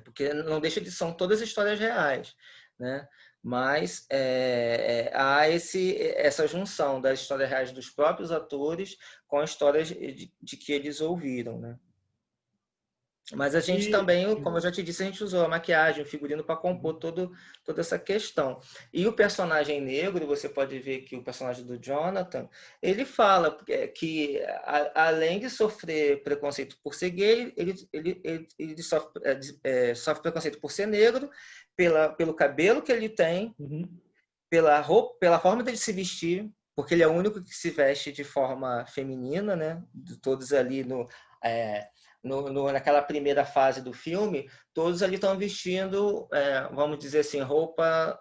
Speaker 3: Porque não deixa de são todas histórias reais, né? Mas há essa junção das histórias reais dos próprios atores com histórias de que eles ouviram, né? Mas a gente
Speaker 2: E
Speaker 3: também, como eu já te disse, a gente usou a maquiagem, o figurino para compor toda essa questão. E o personagem negro, você pode ver que o personagem do Jonathan, ele fala que além de sofrer preconceito por ser gay, ele sofre preconceito por ser negro, pelo cabelo que ele tem, pela roupa, pela forma dele se vestir, porque ele é o único que se veste de forma feminina, né? De todos ali naquela primeira fase do filme, todos ali estão vestindo, vamos dizer assim, roupa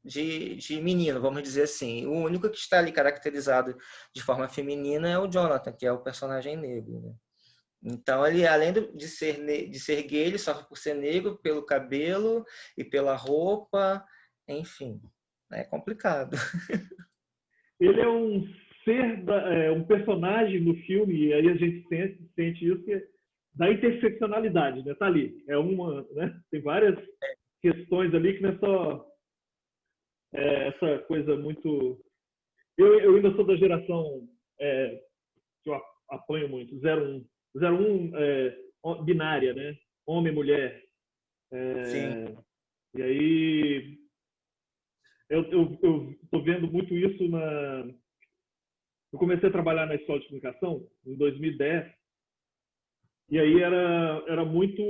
Speaker 3: de menino, vamos dizer assim. O único que está ali caracterizado de forma feminina é o Jonathan, que é o personagem negro, né? Então, ele, além de ser gay, ele sofre por ser negro, pelo cabelo e pela roupa, enfim, é complicado.
Speaker 2: ele é um um personagem no filme, e aí a gente sente isso, que é da interseccionalidade, né? Tá ali. Né? Tem várias questões ali que não é só essa coisa muito... Eu ainda sou da geração que eu apanho muito, 01. 01 binária, né? Homem, mulher.
Speaker 3: Sim.
Speaker 2: E aí eu tô vendo muito isso Eu comecei a trabalhar na escola de comunicação em 2010, e aí era muito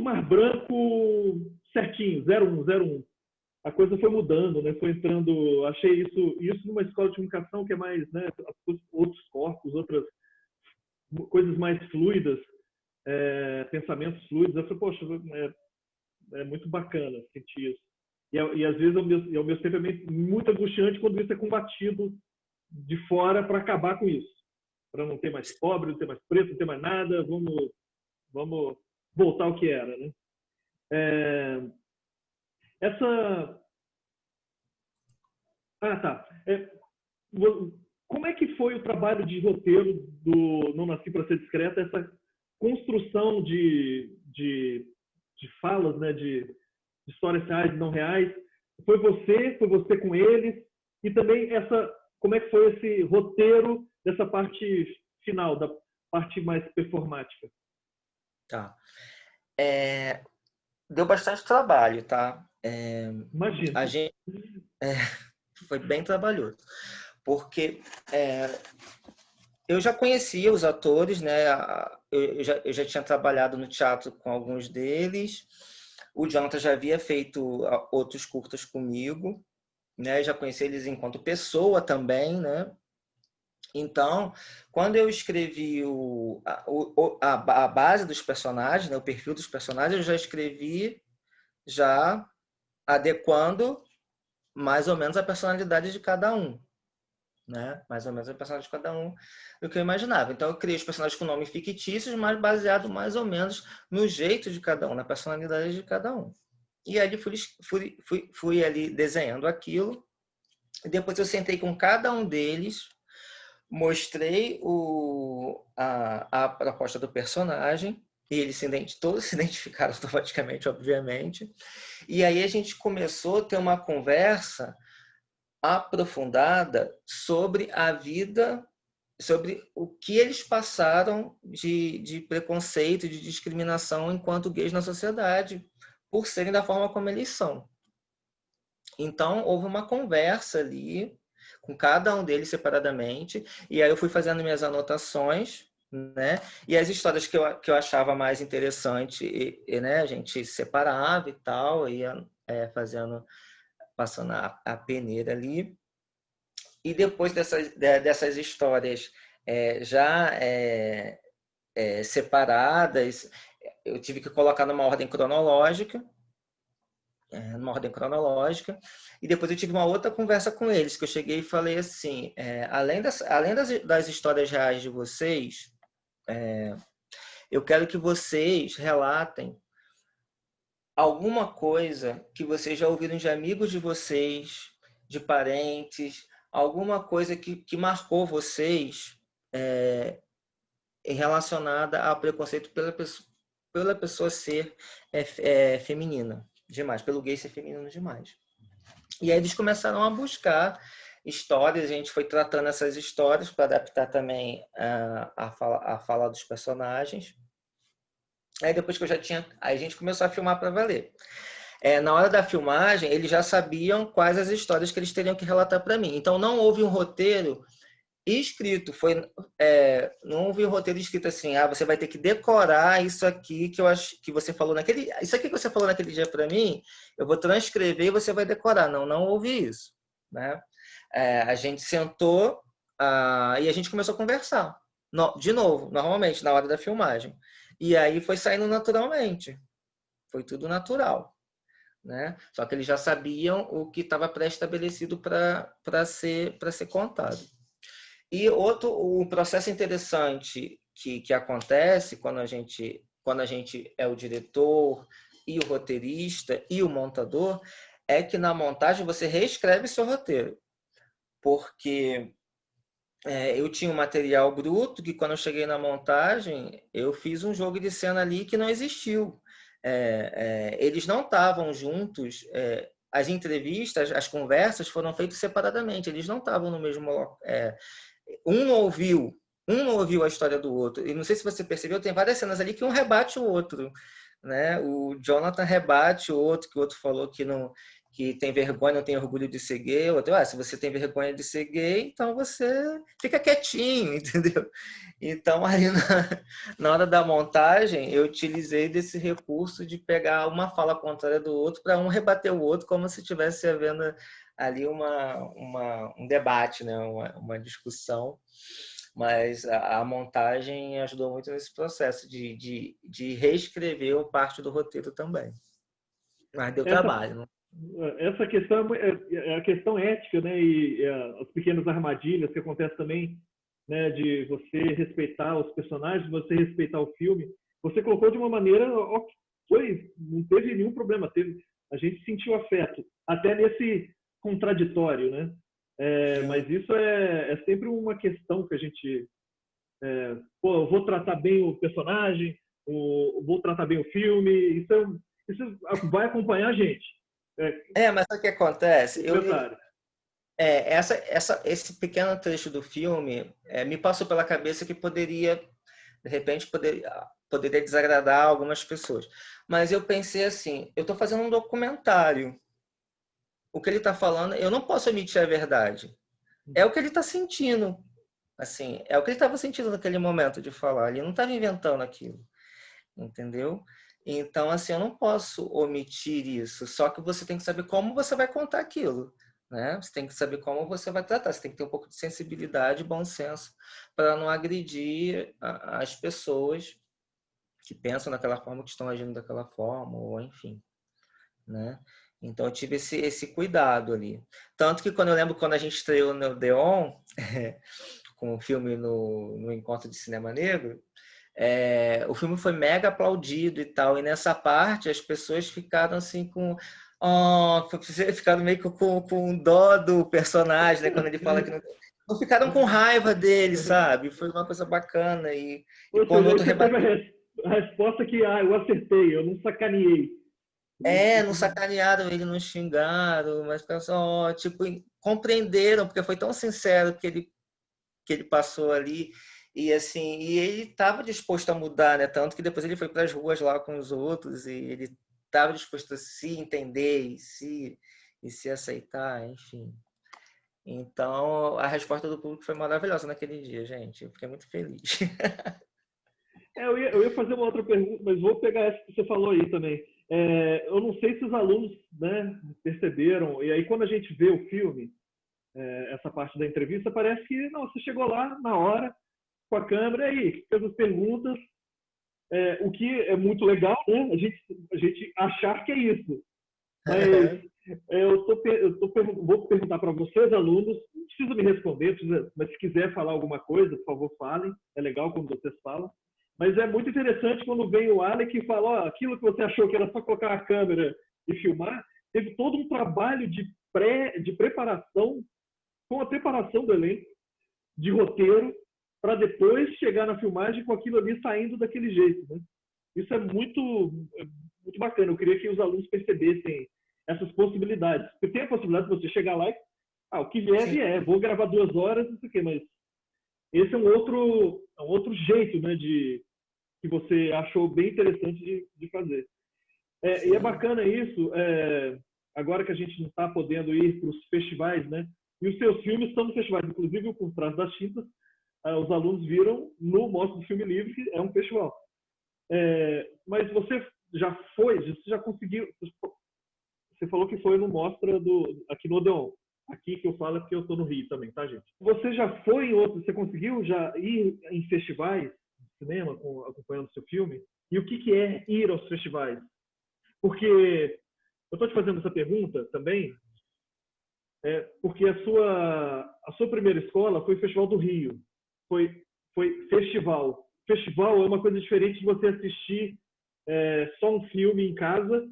Speaker 2: mais branco certinho, 01. A coisa foi mudando, né? Foi entrando, achei isso numa escola de comunicação que é mais, né, outros corpos, outras coisas mais fluidas, pensamentos fluidos. Eu falei, poxa, é muito bacana sentir isso. E às vezes, ao mesmo tempo, é muito angustiante quando isso é combatido de fora para acabar com isso. Para não ter mais pobre, não ter mais preto, não ter mais nada, vamos voltar ao que era, né? Essa Ah, tá. Como é que foi o trabalho de roteiro do Não Nasci para Ser Discreta, essa construção de falas, né, de histórias reais e não reais? Foi você com eles? E também como é que foi esse roteiro dessa parte final, da parte mais performática?
Speaker 3: Tá. Deu bastante trabalho, tá?
Speaker 2: Imagina.
Speaker 3: A gente foi bem trabalhoso, porque eu já conhecia os atores, né? Eu já tinha trabalhado no teatro com alguns deles. O Jonathan já havia feito outros curtas comigo, né? Já conheci eles enquanto pessoa também, né? Então, quando eu escrevi a base dos personagens, né? O perfil dos personagens, eu já escrevi já adequando mais ou menos a personalidade de cada um, né? Mais ou menos a personalidade de cada um do que eu imaginava. Então, eu criei os personagens com nomes fictícios, mas baseado mais ou menos no jeito de cada um, na personalidade de cada um. E aí fui ali desenhando aquilo. E depois eu sentei com cada um deles, mostrei a proposta do personagem, e eles todos se identificaram automaticamente, obviamente. E aí a gente começou a ter uma conversa aprofundada sobre a vida, sobre o que eles passaram de preconceito, de discriminação enquanto gays na sociedade, por serem da forma como eles são. Então, houve uma conversa ali com cada um deles separadamente, e aí eu fui fazendo minhas anotações, né? E as histórias que eu achava mais interessante, né? A gente separava e tal, ia passando a peneira ali. E depois dessas histórias já separadas, eu tive que colocar numa ordem cronológica, e depois eu tive uma outra conversa com eles, que eu cheguei e falei assim, além das histórias reais de vocês, eu quero que vocês relatem alguma coisa que vocês já ouviram de amigos de vocês, de parentes, alguma coisa que marcou vocês relacionada ao preconceito pela pessoa ser feminina demais, pelo gay ser feminino demais. E aí eles começaram a buscar histórias, a gente foi tratando essas histórias para adaptar também a fala dos personagens. Aí depois que eu já tinha, aí a gente começou a filmar para valer. Na hora da filmagem, eles já sabiam quais as histórias que eles teriam que relatar para mim. Então não houve um roteiro escrito, não houve um roteiro escrito assim, você vai ter que decorar isso aqui que eu acho que você falou isso aqui que você falou naquele dia para mim, eu vou transcrever e você vai decorar. Não houve isso, né? A gente sentou e a gente começou a conversar, de novo, normalmente na hora da filmagem. E aí foi saindo naturalmente, foi tudo natural, né? Só que eles já sabiam o que estava pré-estabelecido para ser contado. E um processo interessante que acontece quando a gente é o diretor e o roteirista e o montador é que na montagem você reescreve seu roteiro, porque eu tinha um material bruto que quando eu cheguei na montagem eu fiz um jogo de cena ali que não existiu. Eles não estavam juntos. As entrevistas, as conversas foram feitas separadamente. Eles não estavam no mesmo um não ouviu a história do outro. E não sei se você percebeu, tem várias cenas ali que um rebate o outro, né? O Jonathan rebate o outro, que o outro falou que tem vergonha, não tem orgulho de ser gay. O outro, se você tem vergonha de ser gay, então você fica quietinho, entendeu? Então, aí na hora da montagem, eu utilizei desse recurso de pegar uma fala contrária do outro para um rebater o outro, como se estivesse havendo ali um debate, né? uma discussão. Mas a montagem ajudou muito nesse processo de reescrever parte do roteiro também. Mas deu trabalho, né?
Speaker 2: Essa questão é a questão ética, né? E as pequenas armadilhas que acontecem também, né? De você respeitar os personagens, você respeitar o filme. Você colocou de uma maneira, não teve nenhum problema. A gente sentiu afeto, até nesse contraditório, né? Mas isso é sempre uma questão que a gente... eu vou tratar bem o personagem, vou tratar bem o filme, isso vai acompanhar a gente.
Speaker 3: Mas sabe o que acontece?
Speaker 2: Detalhe.
Speaker 3: Esse pequeno trecho do filme me passou pela cabeça que poderia, de repente, poderia desagradar algumas pessoas. Mas eu pensei assim, eu estou fazendo um documentário. O que ele está falando, eu não posso omitir a verdade. É o que ele está sentindo. Assim, é o que ele estava sentindo naquele momento de falar. Ele não estava inventando aquilo. Entendeu? Então, assim, eu não posso omitir isso. Só que você tem que saber como você vai contar aquilo. Né? Você tem que saber como você vai tratar. Você tem que ter um pouco de sensibilidade e bom senso para não agredir as pessoas que pensam daquela forma, que estão agindo daquela forma, ou enfim. Né? Então, eu tive esse cuidado ali. Tanto que quando a gente estreou no Odeon, com o filme no Encontro de Cinema Negro, o filme foi mega aplaudido e tal. E nessa parte, as pessoas ficaram assim ficaram meio com dó do personagem, né? Quando ele fala que não ficaram com raiva dele, sabe? Foi uma coisa bacana. E
Speaker 2: quando outro teve a resposta que eu acertei, eu não sacaneei.
Speaker 3: Não sacanearam ele, não xingaram, mas tipo, compreenderam, porque foi tão sincero que ele passou ali. E assim, ele estava disposto a mudar, né? Tanto que depois ele foi para as ruas lá com os outros e ele estava disposto a se entender e se aceitar, enfim. Então, a resposta do público foi maravilhosa naquele dia, gente. Eu fiquei muito feliz.
Speaker 2: Eu ia fazer uma outra pergunta, mas vou pegar essa que você falou aí também. Eu não sei se os alunos, né, perceberam, e aí quando a gente vê o filme, essa parte da entrevista, parece que não, você chegou lá na hora, com a câmera, e aí, fez as perguntas, o que é muito legal, né? A gente achar que é isso. Mas vou perguntar para vocês, alunos, não precisa me responder, mas se quiser falar alguma coisa, por favor, falem. É legal quando vocês falam. Mas é muito interessante quando vem o Alec e fala, aquilo que você achou que era só colocar a câmera e filmar, teve todo um trabalho de preparação, com a preparação do elenco, de roteiro, para depois chegar na filmagem com aquilo ali saindo daquele jeito, né? Isso é muito, muito bacana. Eu queria que os alunos percebessem essas possibilidades. Porque tem a possibilidade de você chegar lá e, o que vier, vier. Vou gravar 2 horas, não sei o quê, mas esse é um outro jeito, né, que você achou bem interessante de fazer. E é bacana isso, agora que a gente não está podendo ir para os festivais, né? E os seus filmes estão nos festivais, inclusive o Por Trás das Tintas, os alunos viram no Mostra do Filme Livre, que é um festival. Mas você já conseguiu... Você falou que foi no Mostra aqui no Odeon. Aqui que eu falo é porque eu estou no Rio também, tá, gente? Você já foi em outros... Você conseguiu já ir em festivais de cinema acompanhando o seu filme? E o que é ir aos festivais? Porque eu estou te fazendo essa pergunta também porque a sua primeira escola foi o Festival do Rio. Foi festival. Festival é uma coisa diferente de você assistir só um filme em casa.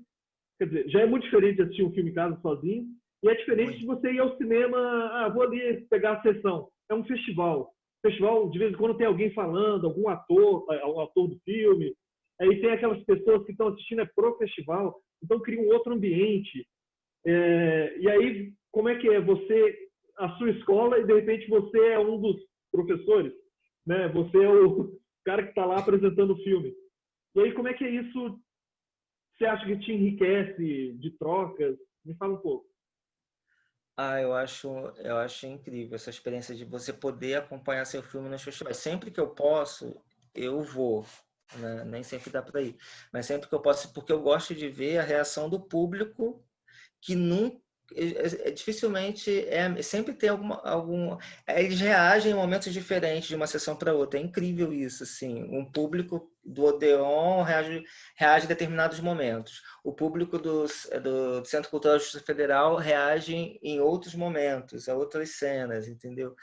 Speaker 2: Quer dizer, já é muito diferente de assistir um filme em casa sozinho. E é diferente de você ir ao cinema, vou ali pegar a sessão. É um festival. Festival, de vez em quando tem alguém falando, algum ator, o ator do filme. Aí tem aquelas pessoas que estão assistindo pro festival, então cria um outro ambiente. E aí, como é que é a sua escola, e de repente você é um dos professores, né? Você é o cara que está lá apresentando o filme. E aí, como é que é isso? Você acha que te enriquece de trocas? Me fala um pouco.
Speaker 3: Eu acho incrível essa experiência de você poder acompanhar seu filme nos festivais. Sempre que eu posso, eu vou. Né? Nem sempre dá para ir. Mas sempre que eu posso, porque eu gosto de ver a reação do público, que nunca... dificilmente sempre tem eles reagem em momentos diferentes de uma sessão para outra. É incrível isso, assim. Um público do Odeon reage em determinados momentos. O público do Centro Cultural da Justiça Federal reage em outros momentos, a outras cenas, entendeu?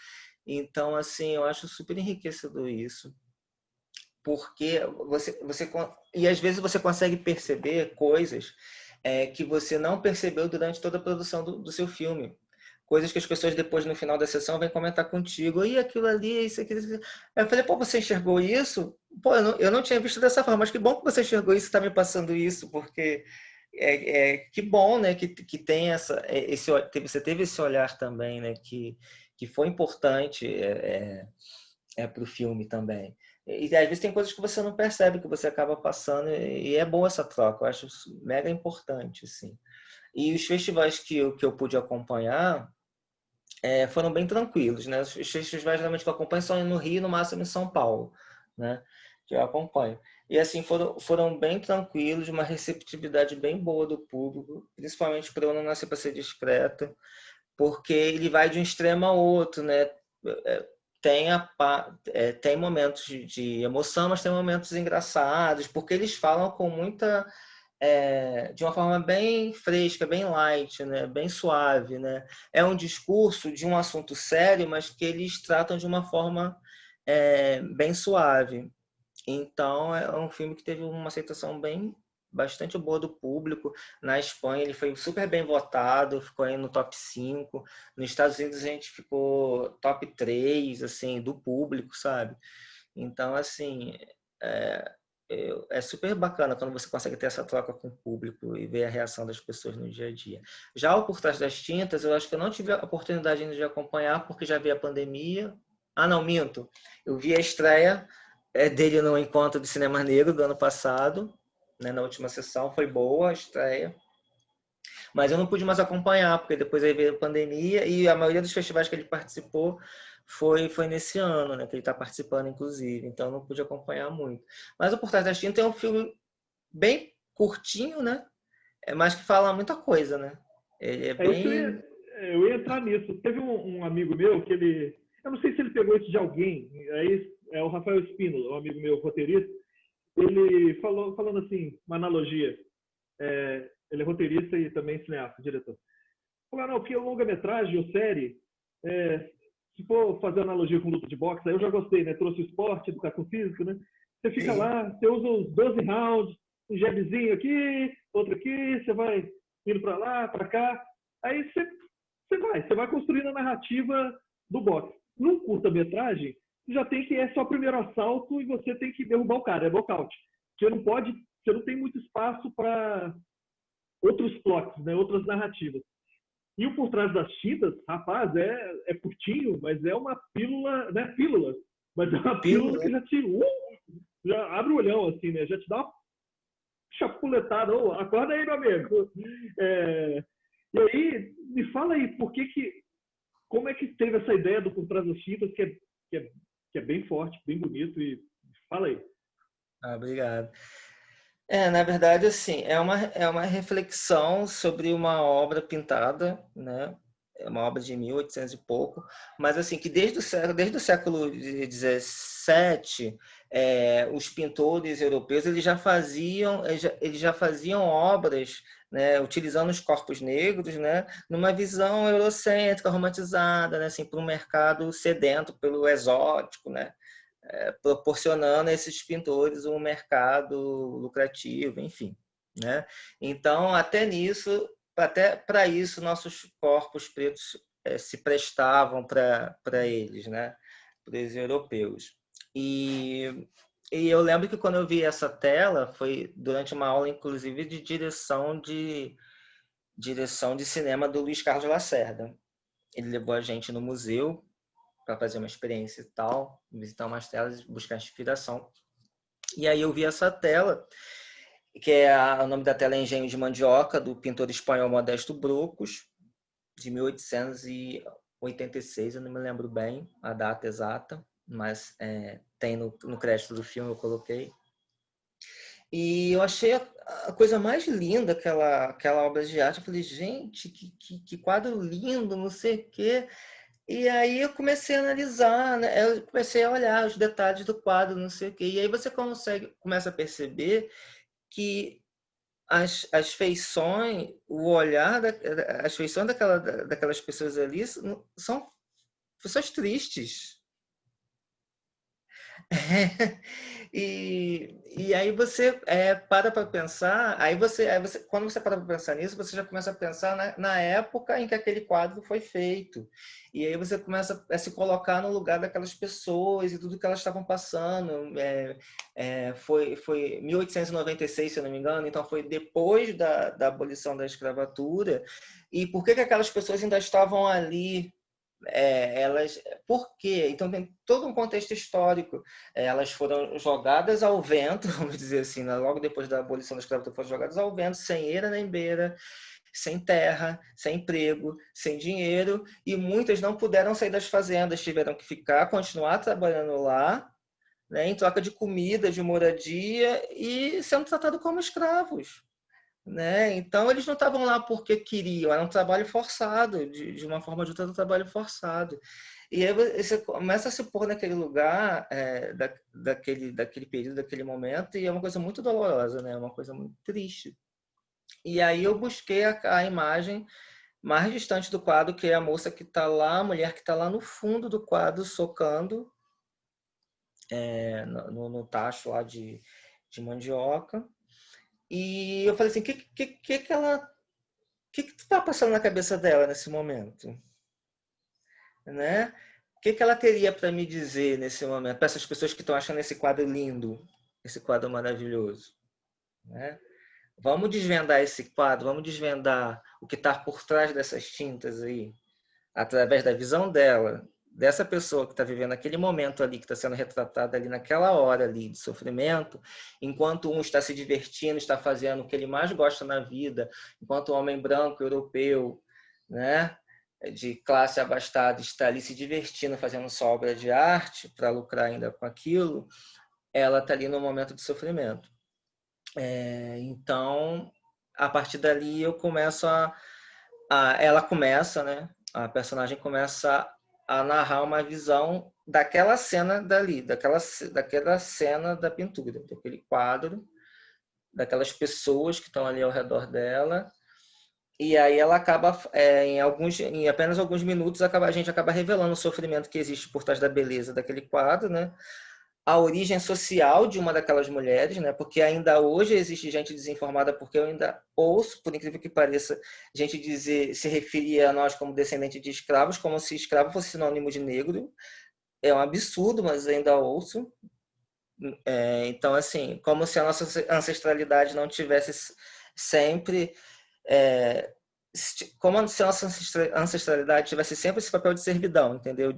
Speaker 3: Então, assim, eu acho super enriquecedor isso, porque e às vezes você consegue perceber coisas que você não percebeu durante toda a produção do seu filme. coisas que as pessoas depois, no final da sessão, vêm comentar contigo. E aquilo ali, isso aqui. Aí eu falei, pô, você enxergou isso? Pô, eu não tinha visto dessa forma, mas que bom que você enxergou isso, está me passando isso, porque que bom, né, que tem você teve esse olhar também, né, que foi importante para o filme também. E às vezes tem coisas que você não percebe, que você acaba passando, e é boa essa troca, eu acho isso mega importante, assim. E os festivais que eu pude acompanhar foram bem tranquilos, né? Os festivais realmente que eu acompanho são no Rio, no máximo em São Paulo, né? Que eu acompanho. E assim, foram bem tranquilos, uma receptividade bem boa do público, principalmente para eu não nascer para ser discreto, porque ele vai de um extremo ao outro, né? Tem momentos de emoção, mas tem momentos engraçados, porque eles falam com muita de uma forma bem fresca, bem light, né? Bem suave, né? É um discurso de um assunto sério, mas que eles tratam de uma forma bem suave. Então é um filme que teve uma aceitação bastante boa do público. Na Espanha ele foi super bem votado, ficou aí no top 5. Nos Estados Unidos a gente ficou top 3, assim, do público, sabe? Então, assim, é, é super bacana quando você consegue ter essa troca com o público e ver a reação das pessoas no dia a dia. Já o Por Trás das Tintas, eu acho que eu não tive a oportunidade ainda de acompanhar, porque já vi a pandemia. Ah, não, minto. Eu vi a estreia dele no Encontro de Cinema Negro do ano passado, né, na última sessão. Foi boa a estreia. Mas eu não pude mais acompanhar, porque depois aí veio a pandemia e a maioria dos festivais que ele participou foi nesse ano, né? Que ele está participando, inclusive. Então eu não pude acompanhar muito. Mas o Por Trás das Tintas é um filme bem curtinho, né? Mas que fala muita coisa, né? Ele é
Speaker 2: Isso
Speaker 3: bem...
Speaker 2: eu ia entrar nisso. Teve um amigo meu que ele. Eu não sei se ele pegou isso de alguém. É o Rafael Espínola, um amigo meu roteirista. Ele falando assim, uma analogia. Ele é roteirista e também cineasta, diretor. Falou, não, porque longa-metragem ou série, se for fazer analogia com luta de boxe, aí eu já gostei, né? Trouxe esporte, educação física, né? Você fica lá, você usa os 12 rounds, um jabzinho aqui, outro aqui, você vai indo para lá, para cá. Aí você vai construindo a narrativa do boxe. Num curta-metragem, já tem que só o primeiro assalto e você tem que derrubar o cara, é nocaute. Você não tem muito espaço para outros plots, né? Outras narrativas. E o Por Trás das Tintas, rapaz, é curtinho, mas é uma pílula, não é pílula, mas é uma pílula que já abre o olhão, assim, né? Já te dá uma chapuletada. Ô, acorda aí, meu amigo. E aí, me fala aí, como é que teve essa ideia do Por Trás das Tintas, que é bem forte, bem bonito, e fala aí.
Speaker 3: Ah, obrigado. Na verdade, assim, é uma reflexão sobre uma obra pintada, né? É uma obra de 1800 e pouco, mas assim, que desde o século XVII, os pintores europeus eles já faziam obras, né, utilizando os corpos negros, né, numa visão eurocêntrica, romantizada, né, assim, para um mercado sedento pelo exótico, né? Proporcionando a esses pintores um mercado lucrativo, enfim, né? Então, até para isso, nossos corpos pretos se prestavam para eles, né? Para os europeus. E eu lembro que quando eu vi essa tela, foi durante uma aula, inclusive, de direção de cinema do Luiz Carlos Lacerda. Ele levou a gente no museu para fazer uma experiência e tal, visitar umas telas, buscar inspiração. E aí eu vi essa tela, que o nome da tela é Engenho de Mandioca, do pintor espanhol Modesto Brocos, de 1886, eu não me lembro bem a data exata, mas tem no crédito do filme, eu coloquei. E eu achei a coisa mais linda, aquela obra de arte. Eu falei, gente, que quadro lindo, não sei o quê. E aí eu comecei a analisar, né? Eu comecei a olhar os detalhes do quadro, não sei o quê. E aí você começa a perceber que as feições, o olhar, as feições daquelas pessoas ali são pessoas tristes. E aí você para pensar, quando você para pensar nisso, você já começa a pensar na época em que aquele quadro foi feito. E aí você começa a se colocar no lugar daquelas pessoas e tudo que elas estavam passando. Foi 1896, se eu não me engano, então foi depois da abolição da escravatura. E por que aquelas pessoas ainda estavam ali? Por quê? Então tem todo um contexto histórico. Elas foram jogadas ao vento, vamos dizer assim, né? Logo depois da abolição da escravatura, foram jogadas ao vento, sem eira nem beira, sem terra, sem emprego, sem dinheiro, e muitas não puderam sair das fazendas, tiveram que ficar, continuar trabalhando lá, né, em troca de comida, de moradia, e sendo tratados como escravos. Né? Então, eles não estavam lá porque queriam, era um trabalho forçado, de uma forma ou de outra, um trabalho forçado. E aí você começa a se pôr naquele lugar, daquele período, daquele momento, e é uma coisa muito dolorosa, né? É uma coisa muito triste. E aí eu busquei a imagem mais distante do quadro, que é a moça que está lá, a mulher que está lá no fundo do quadro, socando no tacho lá de mandioca. E eu falei assim, o que está passando na cabeça dela nesse momento? Né? O que ela teria para me dizer nesse momento, para essas pessoas que estão achando esse quadro lindo, esse quadro maravilhoso? Né? Vamos desvendar esse quadro, vamos desvendar o que está por trás dessas tintas aí, através da visão dela, dessa pessoa que está vivendo aquele momento ali, que está sendo retratada ali naquela hora ali de sofrimento, enquanto um está se divertindo, está fazendo o que ele mais gosta na vida, enquanto o homem branco, europeu, né, de classe abastada, está ali se divertindo, fazendo sua obra de arte para lucrar ainda com aquilo, ela está ali no momento de sofrimento. Então, a partir dali eu começo ela começa, né? A personagem começa a narrar uma visão daquela cena dali, daquela cena da pintura, daquele quadro, daquelas pessoas que estão ali ao redor dela. E aí ela acaba, em apenas alguns minutos, a gente acaba revelando o sofrimento que existe por trás da beleza daquele quadro, né? A origem social de uma daquelas mulheres, né? Porque ainda hoje existe gente desinformada, porque eu ainda ouço, por incrível que pareça, gente se referir a nós como descendente de escravos, como se escravo fosse sinônimo de negro. É um absurdo, mas ainda ouço. Então, assim, como se a nossa ancestralidade não tivesse sempre... como se a nossa ancestralidade tivesse sempre esse papel de servidão, entendeu?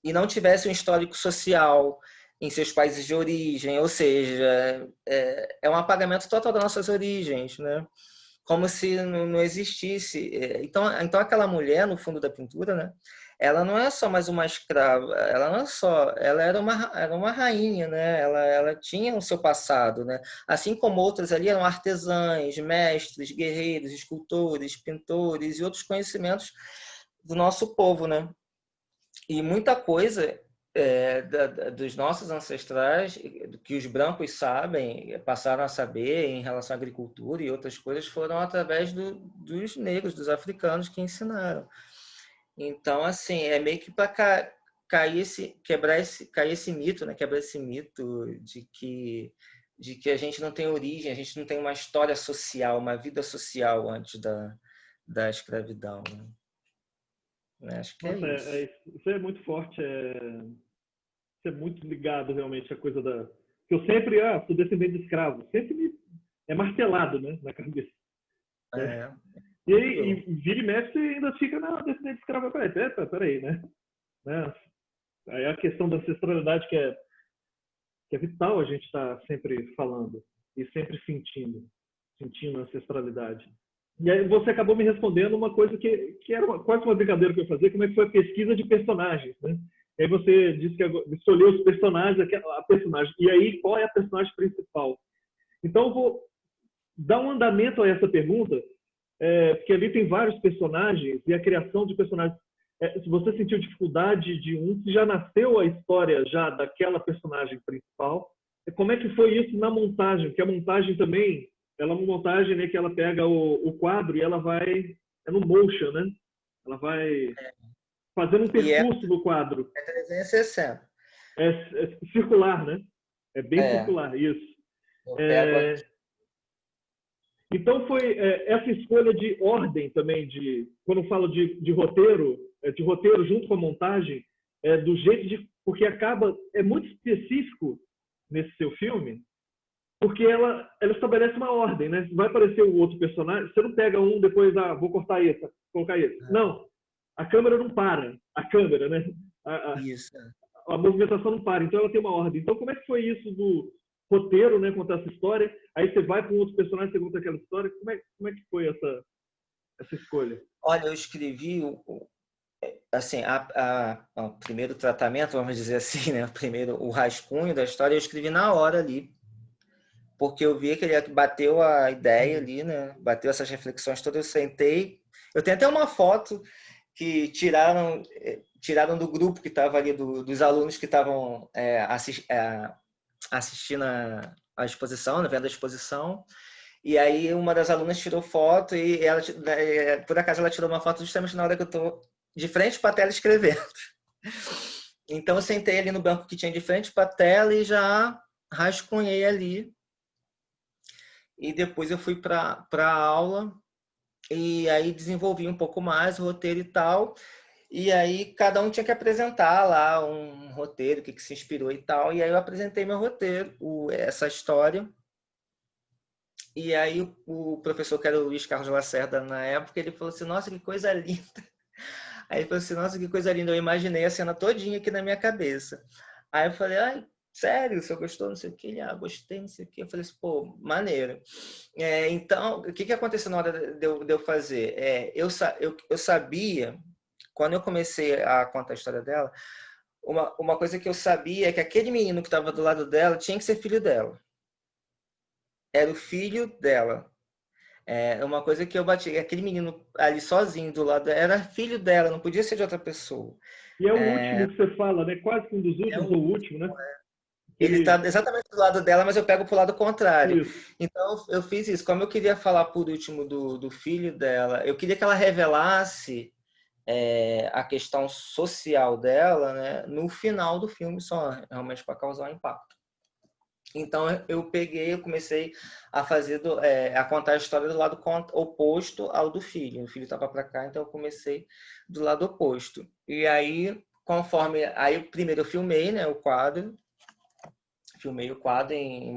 Speaker 3: E não tivesse um histórico social em seus países de origem, ou seja, é um apagamento total das nossas origens, né? Como se não existisse. Então aquela mulher no fundo da pintura, né? Ela não é só mais uma escrava, ela era uma rainha, né? Ela tinha o seu passado, né? Assim como outras ali eram artesãs, mestres, guerreiros, escultores, pintores e outros conhecimentos do nosso povo, né? E muita coisa dos nossos ancestrais, que os brancos sabem, passaram a saber em relação à agricultura e outras coisas, foram através dos negros, dos africanos que ensinaram. Então, assim, é meio que para cair esse mito, né? Quebrar esse mito de que a gente não tem origem, a gente não tem uma história social, uma vida social antes da escravidão, né? Acho que
Speaker 2: Nossa,
Speaker 3: isso.
Speaker 2: isso é muito forte, isso é muito ligado realmente à coisa da... Eu sempre, sou descendente de escravo, sempre é martelado, né, na cabeça. E aí, vira e mexe, ainda fica na descendente de escravo. Peraí, né? Aí a questão da ancestralidade que é vital a gente estar sempre falando e sempre sentindo a ancestralidade. E aí você acabou me respondendo uma coisa que era quase uma brincadeira que eu ia fazer, como é que foi a pesquisa de personagens, né? E aí você disse que escolheu os personagens, a personagem. E aí, qual é a personagem principal? Então, eu vou dar um andamento a essa pergunta, porque ali tem vários personagens e a criação de personagens. Se você sentiu dificuldade de se já nasceu a história já daquela personagem principal, como é que foi isso na montagem? Porque a montagem também, ela é uma montagem, né, que ela pega o quadro e ela vai, no motion, né? Ela vai fazendo um percurso no quadro.
Speaker 3: É 360.
Speaker 2: É circular, né? É bem
Speaker 3: É,
Speaker 2: circular, isso.
Speaker 3: eu pego.
Speaker 2: Então foi essa escolha de ordem também, quando eu falo de roteiro, de roteiro junto com a montagem, do jeito de. Porque é muito específico nesse seu filme, porque ela estabelece uma ordem, né? Vai aparecer o outro personagem, você não pega um, depois, vou cortar esse, colocar esse. Não, a câmera não para, a câmera, né?
Speaker 3: Isso.
Speaker 2: A movimentação não para, então ela tem uma ordem. Então como é que foi isso do roteiro, né, contar essa história, aí você vai para um outro personagem, você conta aquela história, como é que foi essa escolha?
Speaker 3: Olha, eu escrevi assim, o primeiro tratamento, vamos dizer assim, né? O rascunho da história, eu escrevi na hora ali, porque eu vi que ele bateu a ideia ali, né? Bateu essas reflexões todas, eu sentei. Eu tenho até uma foto que tiraram do grupo que estava ali, dos alunos que estavam assistindo a exposição, né? Vendo a exposição. E aí uma das alunas tirou foto e ela, por acaso, ela tirou uma foto justamente na hora que eu estou de frente para a tela escrevendo. Então eu sentei ali no banco que tinha de frente para a tela e já rascunhei ali. E depois eu fui para a aula e aí desenvolvi um pouco mais o roteiro e tal. E aí cada um tinha que apresentar lá um roteiro, o que se inspirou e tal. E aí eu apresentei meu roteiro, essa história. E aí o professor, que era o Luiz Carlos Lacerda na época, ele falou assim, nossa, que coisa linda. Aí ele falou assim, nossa, que coisa linda. Eu imaginei a cena todinha aqui na minha cabeça. Aí eu falei, ai, sério, o senhor gostou, não sei o quê? Ele, gostei, não sei o quê. Eu falei assim, pô, maneiro. Então, o que aconteceu na hora de eu fazer? Eu sabia, quando eu comecei a contar a história dela, uma coisa que eu sabia é que aquele menino que estava do lado dela tinha que ser filho dela. Era o filho dela. É uma coisa que eu bati. Aquele menino ali sozinho do lado era filho dela, não podia ser de outra pessoa.
Speaker 2: E é o último que você fala, né? Quase que um dos últimos, ou o último, né?
Speaker 3: Ele está exatamente do lado dela, mas eu pego para o lado contrário.
Speaker 2: Isso.
Speaker 3: Então eu fiz isso. Como eu queria falar por último do filho dela, eu queria que ela revelasse a questão social dela, né, no final do filme só, realmente para causar um impacto. Então eu comecei a a contar a história do lado oposto ao do filho. O filho estava para cá, então eu comecei do lado oposto. E aí, primeiro eu filmei, né, o quadro. Filmei o quadro em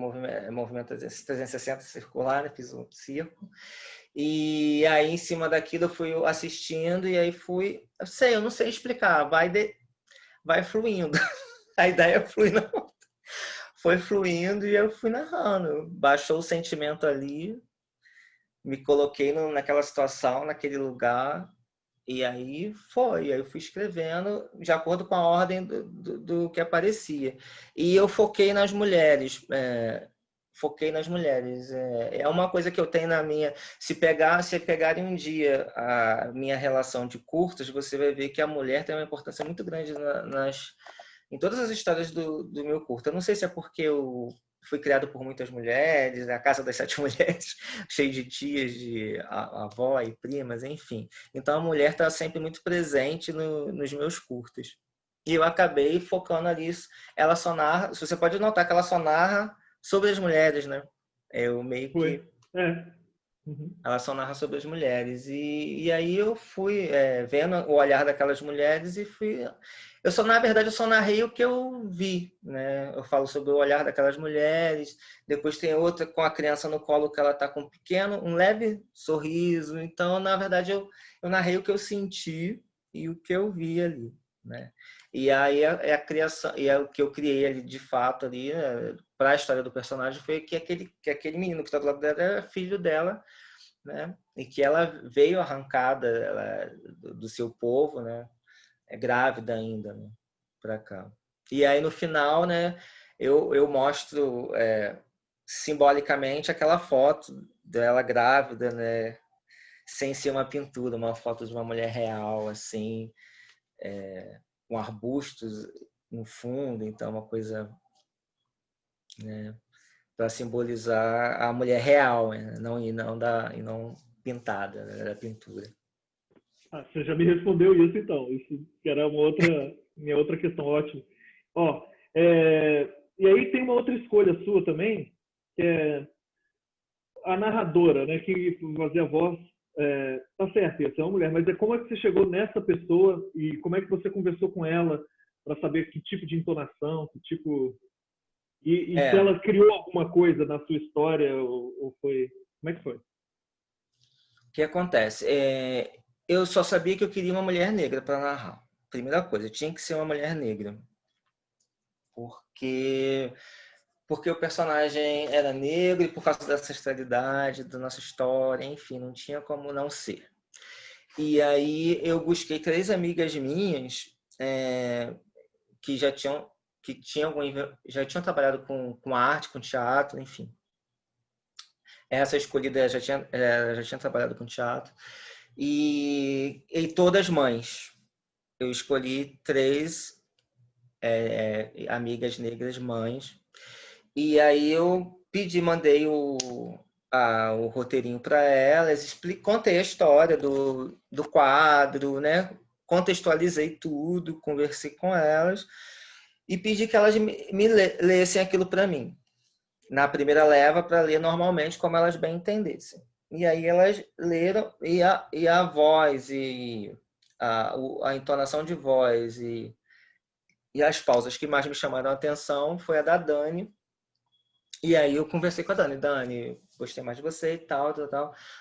Speaker 3: movimento 360 circular, né, fiz um círculo. E aí, em cima daquilo, eu fui assistindo e aí eu não sei explicar, vai fluindo. A ideia foi fluindo e eu fui narrando. Baixou o sentimento ali, me coloquei naquela situação, naquele lugar, e aí foi. Aí eu fui escrevendo de acordo com a ordem do que aparecia. E eu foquei nas mulheres. Foquei nas mulheres. É uma coisa que eu tenho na minha. Se pegarem um dia a minha relação de curtas, você vai ver que a mulher tem uma importância muito grande em todas as histórias do meu curto. Eu não sei se é porque eu fui criado por muitas mulheres, a casa das 7 mulheres, cheio de tias, de avó e primas, enfim. Então a mulher está sempre muito presente nos meus curtas. E eu acabei focando ali. Ela só narra, você pode notar que ela só narra sobre as mulheres, né? Eu meio que...
Speaker 2: Uhum.
Speaker 3: Ela só narra sobre as mulheres. E aí eu fui vendo o olhar daquelas mulheres e fui... na verdade, eu só narrei o que eu vi, né? Eu falo sobre o olhar daquelas mulheres, depois tem outra com a criança no colo que ela está com um leve sorriso. Então, na verdade, eu narrei o que eu senti e o que eu vi ali, né? E aí a criação, e o que eu criei ali de fato ali, né, para a história do personagem foi que aquele menino que está do lado dela era filho dela, né? E que ela veio arrancada do seu povo, né? Grávida ainda, né? Para cá. E aí no final, né? Eu mostro simbolicamente aquela foto dela grávida, né? Sem ser uma pintura, uma foto de uma mulher real, assim, com arbustos no fundo, então uma coisa, né? Para simbolizar a mulher real, né? E não pintada, né? Da pintura.
Speaker 2: Você já me respondeu isso então. Isso que era minha outra questão, ótimo. E aí tem uma outra escolha sua também, que é a narradora, né, que fazia a voz. Tá certo, ia ser uma mulher, mas como é que você chegou nessa pessoa e como é que você conversou com ela para saber que tipo de entonação, que tipo... E se ela criou alguma coisa na sua história ou foi... Como é que foi?
Speaker 3: O que acontece? Eu só sabia que eu queria uma mulher negra para narrar. Primeira coisa, tinha que ser uma mulher negra. Porque o personagem era negro e por causa da ancestralidade, da nossa história, enfim, não tinha como não ser. E aí eu busquei 3 amigas minhas que já tinham trabalhado com arte, com teatro, enfim. Essa escolhida já tinha trabalhado com teatro. E todas mães. Eu escolhi 3 amigas negras mães. E aí eu mandei o roteirinho para elas, contei a história do quadro, né? Contextualizei tudo, conversei com elas e pedi que elas me lessem aquilo para mim. Na primeira leva, para ler normalmente, como elas bem entendessem. E aí elas leram, e a voz, e a entonação de voz, e as pausas que mais me chamaram a atenção foi a da Dani. E aí eu conversei com a Dani. Dani, gostei mais de você e tal.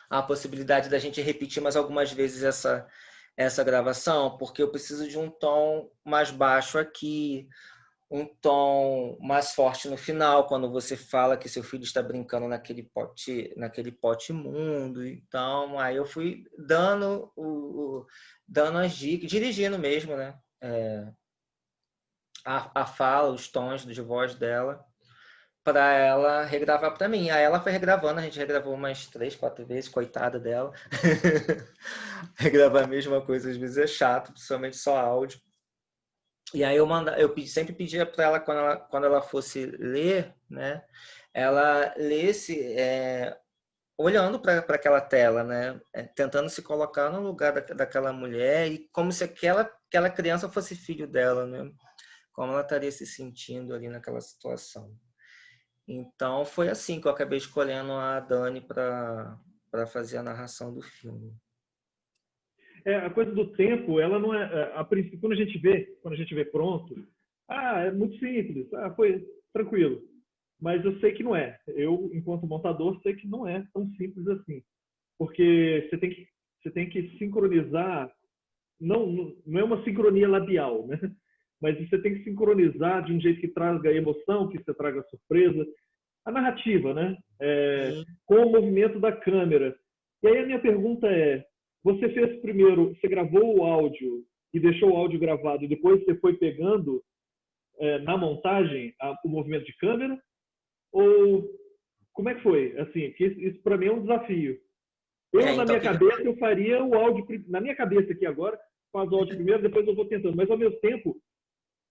Speaker 3: A possibilidade da gente repetir mais algumas vezes essa gravação, porque eu preciso de um tom mais baixo aqui, um tom mais forte no final, quando você fala que seu filho está brincando naquele pote imundo. Então, aí eu fui dando as dicas, dirigindo mesmo, né? A fala, os tons de voz dela, para ela regravar para mim. Aí ela foi regravando, a gente regravou umas 3, 4 vezes, coitada dela. Regravar a mesma coisa às vezes é chato, principalmente só áudio. E aí eu sempre pedia para ela, quando ela fosse ler, né, ela lesse olhando para aquela tela, né, tentando se colocar no lugar daquela mulher e como se aquela criança fosse filho dela, né, como ela estaria se sentindo ali naquela situação. Então foi assim que eu acabei escolhendo a Dani para fazer a narração do filme.
Speaker 2: A coisa do tempo, ela não é... A princípio, quando a gente vê pronto, é muito simples, foi tranquilo. Mas eu sei que não é. Eu, enquanto montador, sei que não é tão simples assim. Porque você tem que sincronizar, não é uma sincronia labial, né? Mas você tem que sincronizar de um jeito que traga emoção, que você traga surpresa. A narrativa, né? Com o movimento da câmera. E aí a minha pergunta é, você fez primeiro, você gravou o áudio e deixou o áudio gravado e depois você foi pegando na montagem o movimento de câmera? Ou como é que foi? Assim, isso para mim é um desafio. Na minha cabeça, eu faria o áudio... Na minha cabeça aqui agora, faz o áudio primeiro, depois eu vou tentando. Mas ao mesmo tempo,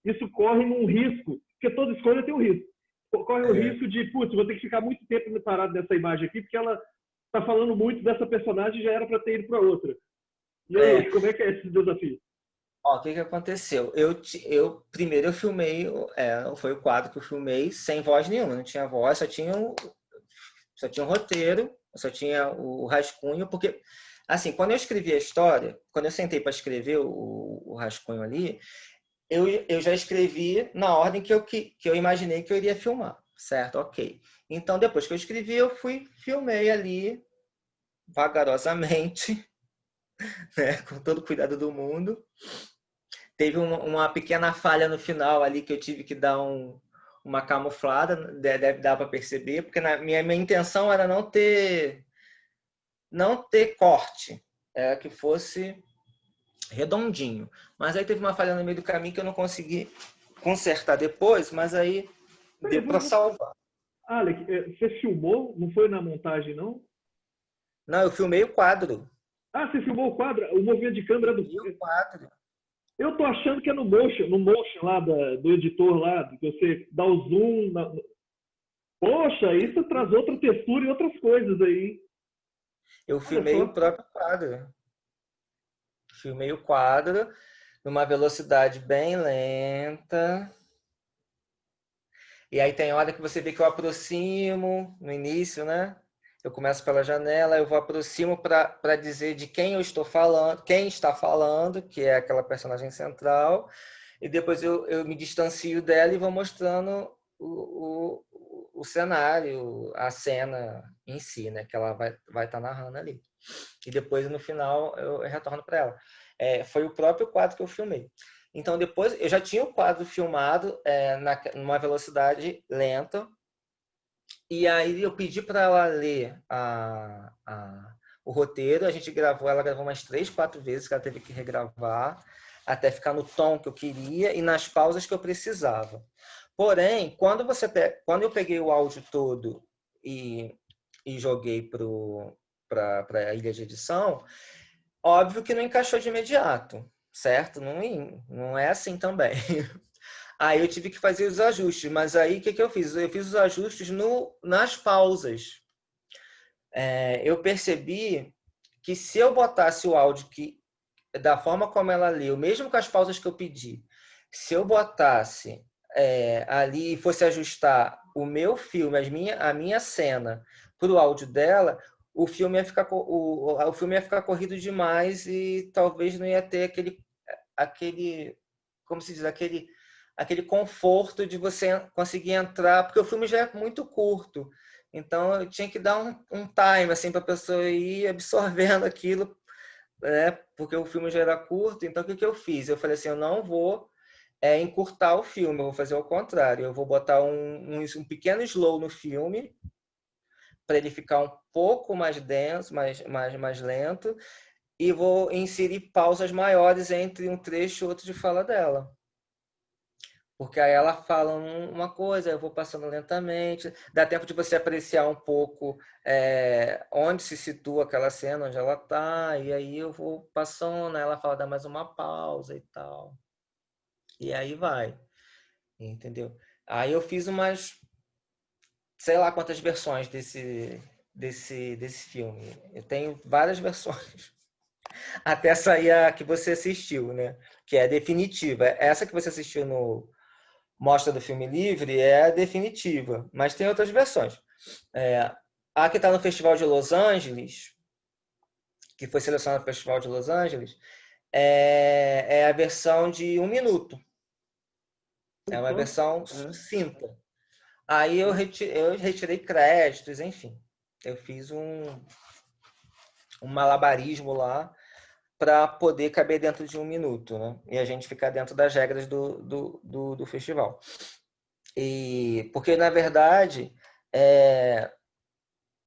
Speaker 2: isso corre num risco, porque toda escolha tem um risco. Corre o risco de, vou ter que ficar muito tempo parado nessa imagem aqui, porque ela está falando muito dessa personagem e já era para ter ido para outra. E aí, como é que é esse desafio?
Speaker 3: O que aconteceu? Primeiro eu filmei, foi o quadro que eu filmei sem voz nenhuma, não tinha voz, só tinha um roteiro, só tinha o rascunho, porque, assim, quando eu escrevi a história, quando eu sentei para escrever o rascunho ali, eu já escrevi na ordem que eu imaginei que eu iria filmar, certo? Ok. Então, depois que eu escrevi, eu filmei ali, vagarosamente, né, com todo o cuidado do mundo. Teve uma pequena falha no final ali que eu tive que dar uma camuflada, deve dar para perceber, porque minha intenção era não ter corte, era que fosse redondinho. Mas aí teve uma falha no meio do caminho que eu não consegui consertar depois, mas aí deu para salvar.
Speaker 2: Alex, você filmou? Não foi na montagem, não?
Speaker 3: Não, eu filmei o quadro.
Speaker 2: Você filmou o quadro? O movimento de câmera do...
Speaker 3: O quadro.
Speaker 2: Eu tô achando que é no motion lá do editor lá, que você dá o zoom. Poxa, isso traz outra textura e outras coisas aí.
Speaker 3: Eu filmei o próprio quadro. Filmei o quadro numa velocidade bem lenta. E aí tem hora que você vê que eu aproximo no início, né? Eu começo pela janela, eu vou aproximo para dizer de quem eu estou falando, quem está falando, que é aquela personagem central, e depois eu me distancio dela e vou mostrando o cenário, a cena em si, né? Que ela vai estar narrando ali. E depois, no final, eu retorno para ela. Foi o próprio quadro que eu filmei. Então, depois, eu já tinha o quadro filmado numa velocidade lenta, e aí eu pedi para ela ler o roteiro, ela gravou umas 3, 4 vezes, que ela teve que regravar, até ficar no tom que eu queria e nas pausas que eu precisava. Porém, quando eu peguei o áudio todo e joguei para a ilha de edição, óbvio que não encaixou de imediato, certo? Não é assim também. Aí eu tive que fazer os ajustes, mas aí o que eu fiz? Eu fiz os ajustes nas pausas. Eu percebi que se eu botasse o áudio da forma como ela leu, mesmo com as pausas que eu pedi, se eu botasse ali e fosse ajustar o meu filme, a minha cena, para o áudio dela, o filme ia ficar corrido demais e talvez não ia ter aquele como se diz, aquele conforto de você conseguir entrar, porque o filme já é muito curto. Então eu tinha que dar um time assim para a pessoa ir absorvendo aquilo, né? Porque o filme já era curto. Então o que eu fiz? Eu falei assim, eu não vou encurtar o filme, eu vou fazer o contrário. Eu vou botar um pequeno slow no filme para ele ficar um pouco mais denso, mais lento, e vou inserir pausas maiores entre um trecho e outro de fala dela. Porque aí ela fala uma coisa, eu vou passando lentamente, dá tempo de você apreciar um pouco onde se situa aquela cena, onde ela está, e aí eu vou passando, ela fala, dá mais uma pausa e tal. E aí vai, entendeu? Aí eu fiz sei lá quantas versões desse filme. Eu tenho várias versões. Até sair a que você assistiu, né? Que é a definitiva. Essa que você assistiu no Mostra do Filme Livre é a definitiva, mas tem outras versões. A que está no Festival de Los Angeles, que foi selecionada no Festival de Los Angeles, é a versão de 1 minuto. É uma versão sucinta. Aí eu retirei créditos, enfim. Eu fiz um malabarismo lá para poder caber dentro de 1 minuto, né? E a gente ficar dentro das regras do festival. Porque, na verdade,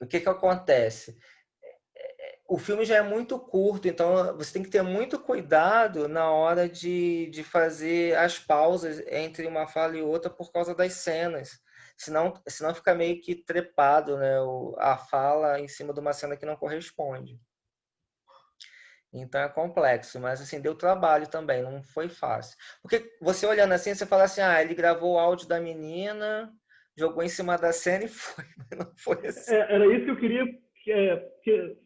Speaker 3: o que acontece? O filme já é muito curto, então você tem que ter muito cuidado na hora de fazer as pausas entre uma fala e outra por causa das cenas. Senão fica meio que trepado, né, a fala em cima de uma cena que não corresponde. Então é complexo, mas assim, deu trabalho também, não foi fácil. Porque você olhando assim, você fala assim, ele gravou o áudio da menina, jogou em cima da cena e foi. Não foi assim.
Speaker 2: Era isso que eu queria.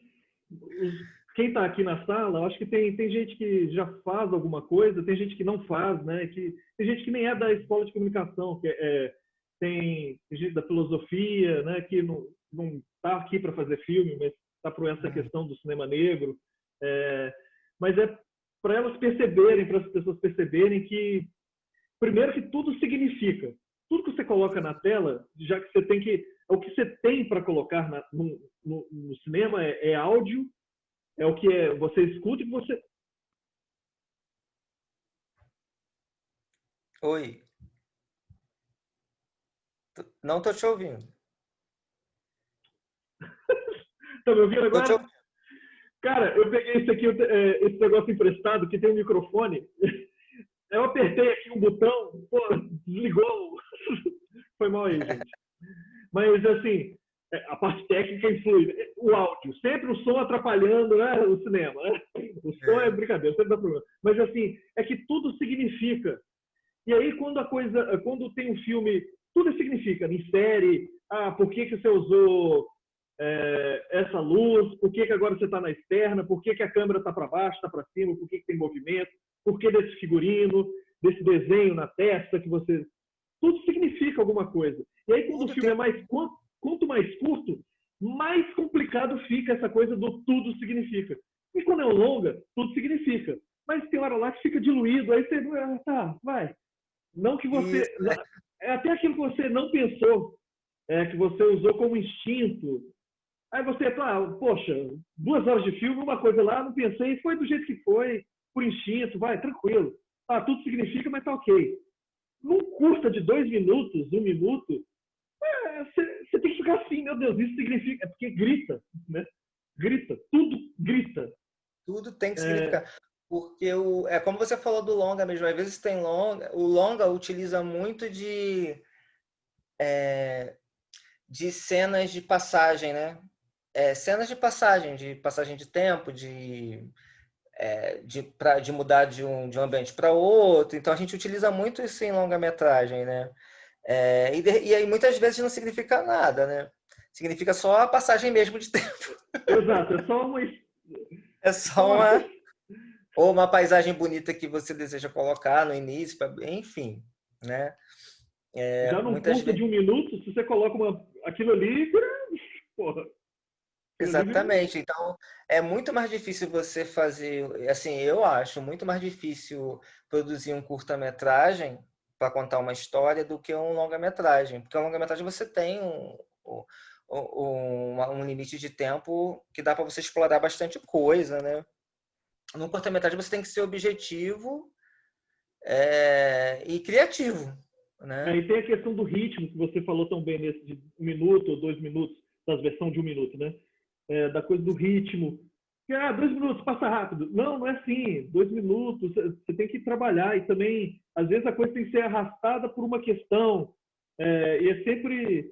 Speaker 2: Quem está aqui na sala, eu acho que tem gente que já faz alguma coisa, tem gente que não faz, né? Tem gente que nem é da escola de comunicação, tem gente da filosofia, né? Que não está aqui para fazer filme, mas está por essa questão do cinema negro. Mas é para elas perceberem, para as pessoas perceberem que, primeiro, que tudo significa. Tudo que você coloca na tela, já que você tem que. O que você tem para colocar no cinema é áudio, é o que você escuta e você.
Speaker 3: Oi. Não estou te ouvindo.
Speaker 2: Tá me ouvindo agora? Cara, eu peguei esse negócio emprestado que tem um microfone. Eu apertei aqui um botão, desligou. Foi mal aí, gente. Mas, assim, a parte técnica influi. O áudio, sempre o som atrapalhando, né, o cinema. Né? O som é brincadeira, sempre dá problema. Mas, assim, é que tudo significa. E aí, quando tem um filme, tudo significa. Em série, por que você usou essa luz? Por que agora você está na externa? Por que a câmera está para baixo, está para cima? Por que tem movimento? Por que desse figurino, desse desenho na testa que você... tudo significa alguma coisa. E aí, quando o
Speaker 3: Tudo
Speaker 2: filme
Speaker 3: tem...
Speaker 2: quanto mais curto, mais complicado fica essa coisa do tudo significa. E quando é um longa, tudo significa. Mas tem hora lá que fica diluído, aí você, tá, vai. Não que
Speaker 3: Isso,
Speaker 2: você. É até aquilo que você não pensou, que você usou como instinto. Aí você, poxa, 2 horas de filme, uma coisa lá, não pensei, foi do jeito que foi, por instinto, vai, tranquilo. Tudo significa, mas tá ok. Num curta de 2 minutos, 1 minuto, você tem que ficar assim, meu Deus, isso significa. É porque grita, né? Grita, tudo grita.
Speaker 3: tudo tem que significar. Porque é como você falou do longa mesmo, às vezes tem longa, o longa utiliza muito de cenas de passagem, né? Cenas de passagem de tempo, de mudar de um ambiente para outro. Então a gente utiliza muito isso em longa-metragem, né? E aí muitas vezes não significa nada, né? Significa só a passagem mesmo de tempo.
Speaker 2: Exato, é só uma.
Speaker 3: É só ou uma paisagem bonita que você deseja colocar no início, enfim, né?
Speaker 2: Já num
Speaker 3: Muitas
Speaker 2: curta
Speaker 3: vezes.
Speaker 2: de 1 minuto, se você coloca aquilo ali, porra.
Speaker 3: Exatamente. Então, é muito mais difícil você fazer, assim, eu acho muito mais difícil produzir um curta-metragem para contar uma história do que um longa-metragem, porque um longa-metragem você tem um limite de tempo que dá para você explorar bastante coisa, né? No curta-metragem você tem que ser objetivo e criativo, né?
Speaker 2: E tem a questão do ritmo, que você falou tão bem nesse de 1 minuto ou 2 minutos, das versões de 1 minuto, né? Da coisa do ritmo. 2 minutos, passa rápido. Não, não é assim. 2 minutos, você tem que trabalhar. E também, às vezes, a coisa tem que ser arrastada por uma questão. E é sempre.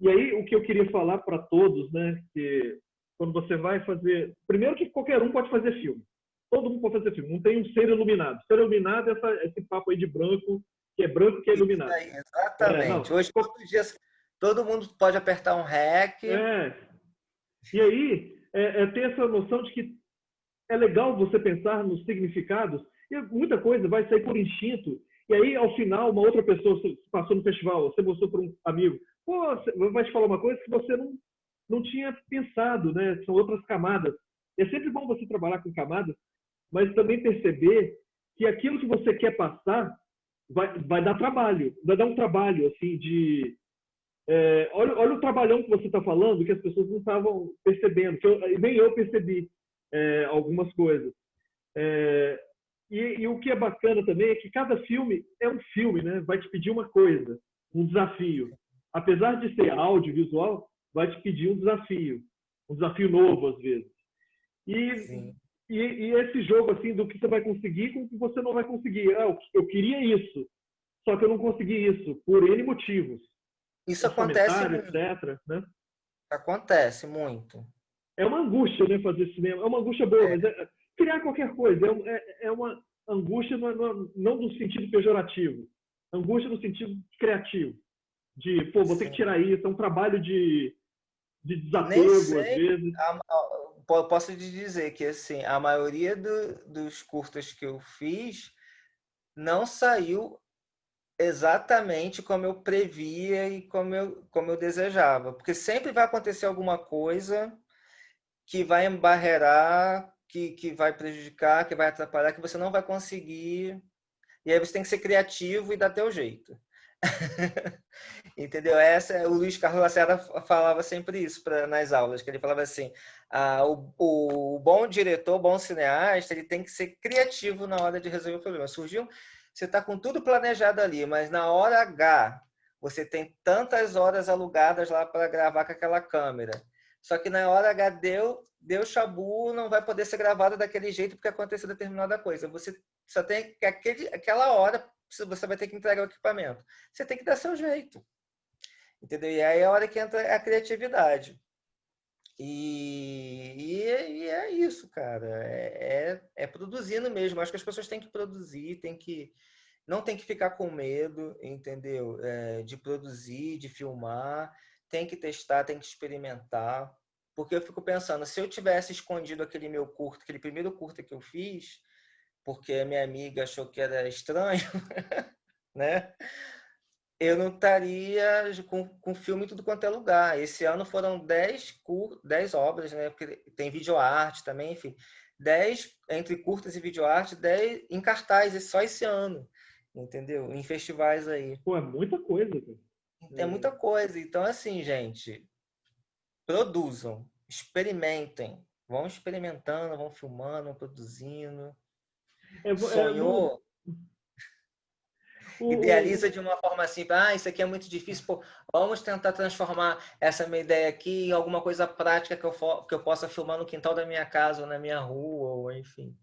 Speaker 2: E aí, o que eu queria falar para todos, né? Que quando você vai fazer. Primeiro, que qualquer um pode fazer filme. Todo mundo pode fazer filme. Não tem um ser iluminado. Ser iluminado é esse papo aí de branco, que é branco que é
Speaker 3: Isso
Speaker 2: iluminado.
Speaker 3: aí, exatamente.
Speaker 2: Não.
Speaker 3: Hoje, todos os dias, todo mundo pode apertar um REC.
Speaker 2: E aí, ter essa noção de que é legal você pensar nos significados, e muita coisa vai sair por instinto. E aí, ao final, uma outra pessoa passou no festival, você mostrou para um amigo, vai te falar uma coisa que você não tinha pensado, né? São outras camadas. E é sempre bom você trabalhar com camadas, mas também perceber que aquilo que você quer passar vai dar trabalho, vai dar um trabalho, assim, olha o trabalhão que você está falando, que as pessoas não estavam percebendo, nem eu percebi algumas coisas. E o que é bacana também é que cada filme é um filme, né? Vai te pedir uma coisa, um desafio. Apesar de ser audiovisual, vai te pedir um desafio novo às vezes.
Speaker 3: Sim.
Speaker 2: E esse jogo assim do que você vai conseguir com o que você não vai conseguir. Eu queria isso, só que eu não consegui isso por N motivos,
Speaker 3: Isso acontece
Speaker 2: orçamentário,
Speaker 3: muito.
Speaker 2: etc. Né?
Speaker 3: Acontece muito.
Speaker 2: É uma angústia, né, fazer cinema. É uma angústia boa, mas criar qualquer coisa. É uma angústia não no sentido pejorativo. Angústia no sentido criativo. Vou ter que tirar isso. É um trabalho de
Speaker 3: Nem
Speaker 2: desapego, às
Speaker 3: sempre.
Speaker 2: vezes.
Speaker 3: Posso te dizer que assim, a maioria dos curtas que eu fiz não saiu exatamente como eu previa e como eu desejava. Porque sempre vai acontecer alguma coisa que vai embarrear, que vai prejudicar, que vai atrapalhar, que você não vai conseguir. E aí você tem que ser criativo e dar teu jeito. Entendeu? O Luiz Carlos Lacerda falava sempre isso nas aulas, que ele falava assim, o bom diretor, o bom cineasta, ele tem que ser criativo na hora de resolver o problema. Você está com tudo planejado ali, mas na hora H, você tem tantas horas alugadas lá para gravar com aquela câmera. Só que na hora H deu chabu, não vai poder ser gravado daquele jeito porque aconteceu determinada coisa. Você só tem aquela hora, você vai ter que entregar o equipamento. Você tem que dar seu jeito. Entendeu? E aí é a hora que entra a criatividade. E é isso, cara. É produzindo mesmo. Acho que as pessoas têm que produzir, não tem que ficar com medo, entendeu? De produzir, de filmar. Tem que testar, tem que experimentar. Porque eu fico pensando, se eu tivesse escondido aquele meu curto, aquele primeiro curta que eu fiz, porque a minha amiga achou que era estranho, né? eu não estaria com filme em tudo quanto é lugar. Esse ano foram 10 obras, né? Porque tem videoarte também, enfim. 10 entre curtas e videoarte, 10 em cartaz, só esse ano, entendeu? Em festivais aí.
Speaker 2: Pô, é muita coisa, cara.
Speaker 3: É muita coisa. Então, assim, gente, produzam, experimentem. Vão experimentando, vão filmando, vão produzindo.
Speaker 2: No,
Speaker 3: Sonhou? Idealiza de uma forma assim, isso aqui é muito difícil, pô, vamos tentar transformar essa minha ideia aqui em alguma coisa prática que eu possa filmar no quintal da minha casa, ou na minha rua, ou enfim.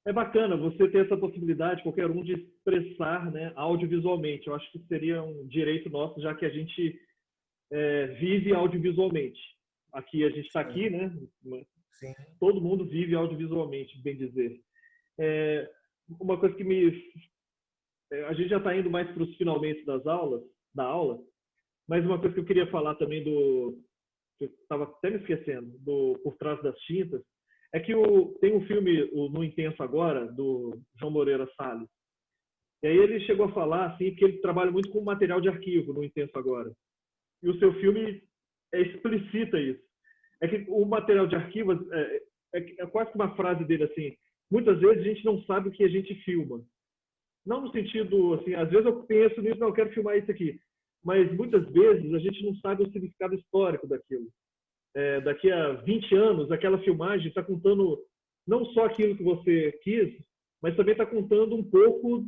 Speaker 2: é bacana você ter essa possibilidade, qualquer um, de expressar, né, audiovisualmente. Eu acho que seria um direito nosso, já que a gente vive audiovisualmente. Aqui, a gente está aqui, né?
Speaker 3: Sim.
Speaker 2: Todo mundo vive audiovisualmente, bem dizer. Uma coisa que a gente já está indo mais para os finalmente da aula, mas uma coisa que eu queria falar também que eu estava até me esquecendo, do Por Trás das Tintas, é que tem um filme, No Intenso Agora, do João Moreira Salles. E aí ele chegou a falar, assim, que ele trabalha muito com material de arquivo no Intenso Agora. E o seu filme explicita isso. É que o material de arquivo é quase que uma frase dele assim: muitas vezes a gente não sabe o que a gente filma. Não no sentido, assim, às vezes eu penso nisso, não, eu quero filmar isso aqui. Mas muitas vezes a gente não sabe o significado histórico daquilo. Daqui a 20 anos, aquela filmagem está contando não só aquilo que você quis, mas também está contando um pouco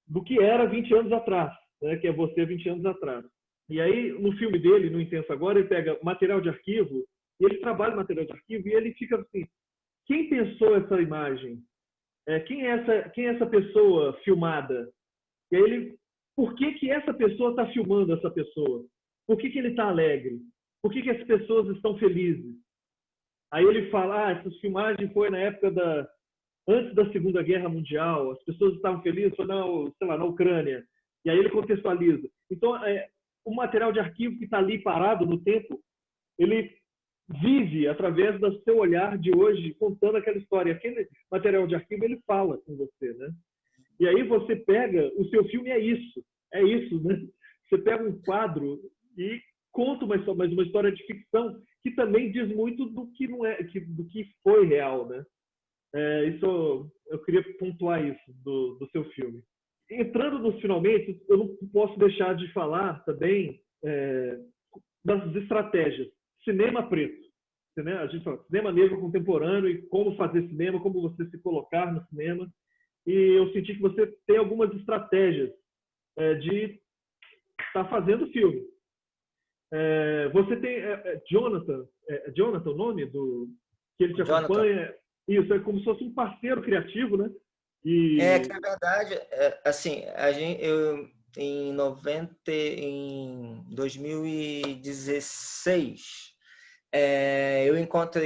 Speaker 2: do que era 20 anos atrás, né? Que é você 20 anos atrás. E aí, no filme dele, No Intenso Agora, ele pega material de arquivo, e ele trabalha material de arquivo, e ele fica assim: quem pensou essa imagem? Quem é essa pessoa filmada? E aí por que essa pessoa está filmando essa pessoa? Por que ele está alegre? Por que as pessoas estão felizes? Aí ele fala: essa filmagem foi na época antes da Segunda Guerra Mundial, as pessoas estavam felizes, foi na Ucrânia. E aí ele contextualiza. Então, o material de arquivo que está ali parado no tempo, ele vive através do seu olhar de hoje, contando aquela história. Aquele material de arquivo, ele fala com você, né? E aí você pega, o seu filme é isso, né? Você pega um quadro e conta uma história de ficção que também diz muito do que não é, do que foi real, né? Isso, eu queria pontuar isso do seu filme. Entrando nos finalmente, eu não posso deixar de falar também das estratégias. Cinema preto. A gente fala cinema negro contemporâneo e como fazer cinema, como você se colocar no cinema. E eu senti que você tem algumas estratégias de estar fazendo filme. Você tem Jonathan, Jonathan o nome do que ele te acompanha? Isso, é como se fosse um parceiro criativo, né?
Speaker 3: Que na verdade, assim, em 2016,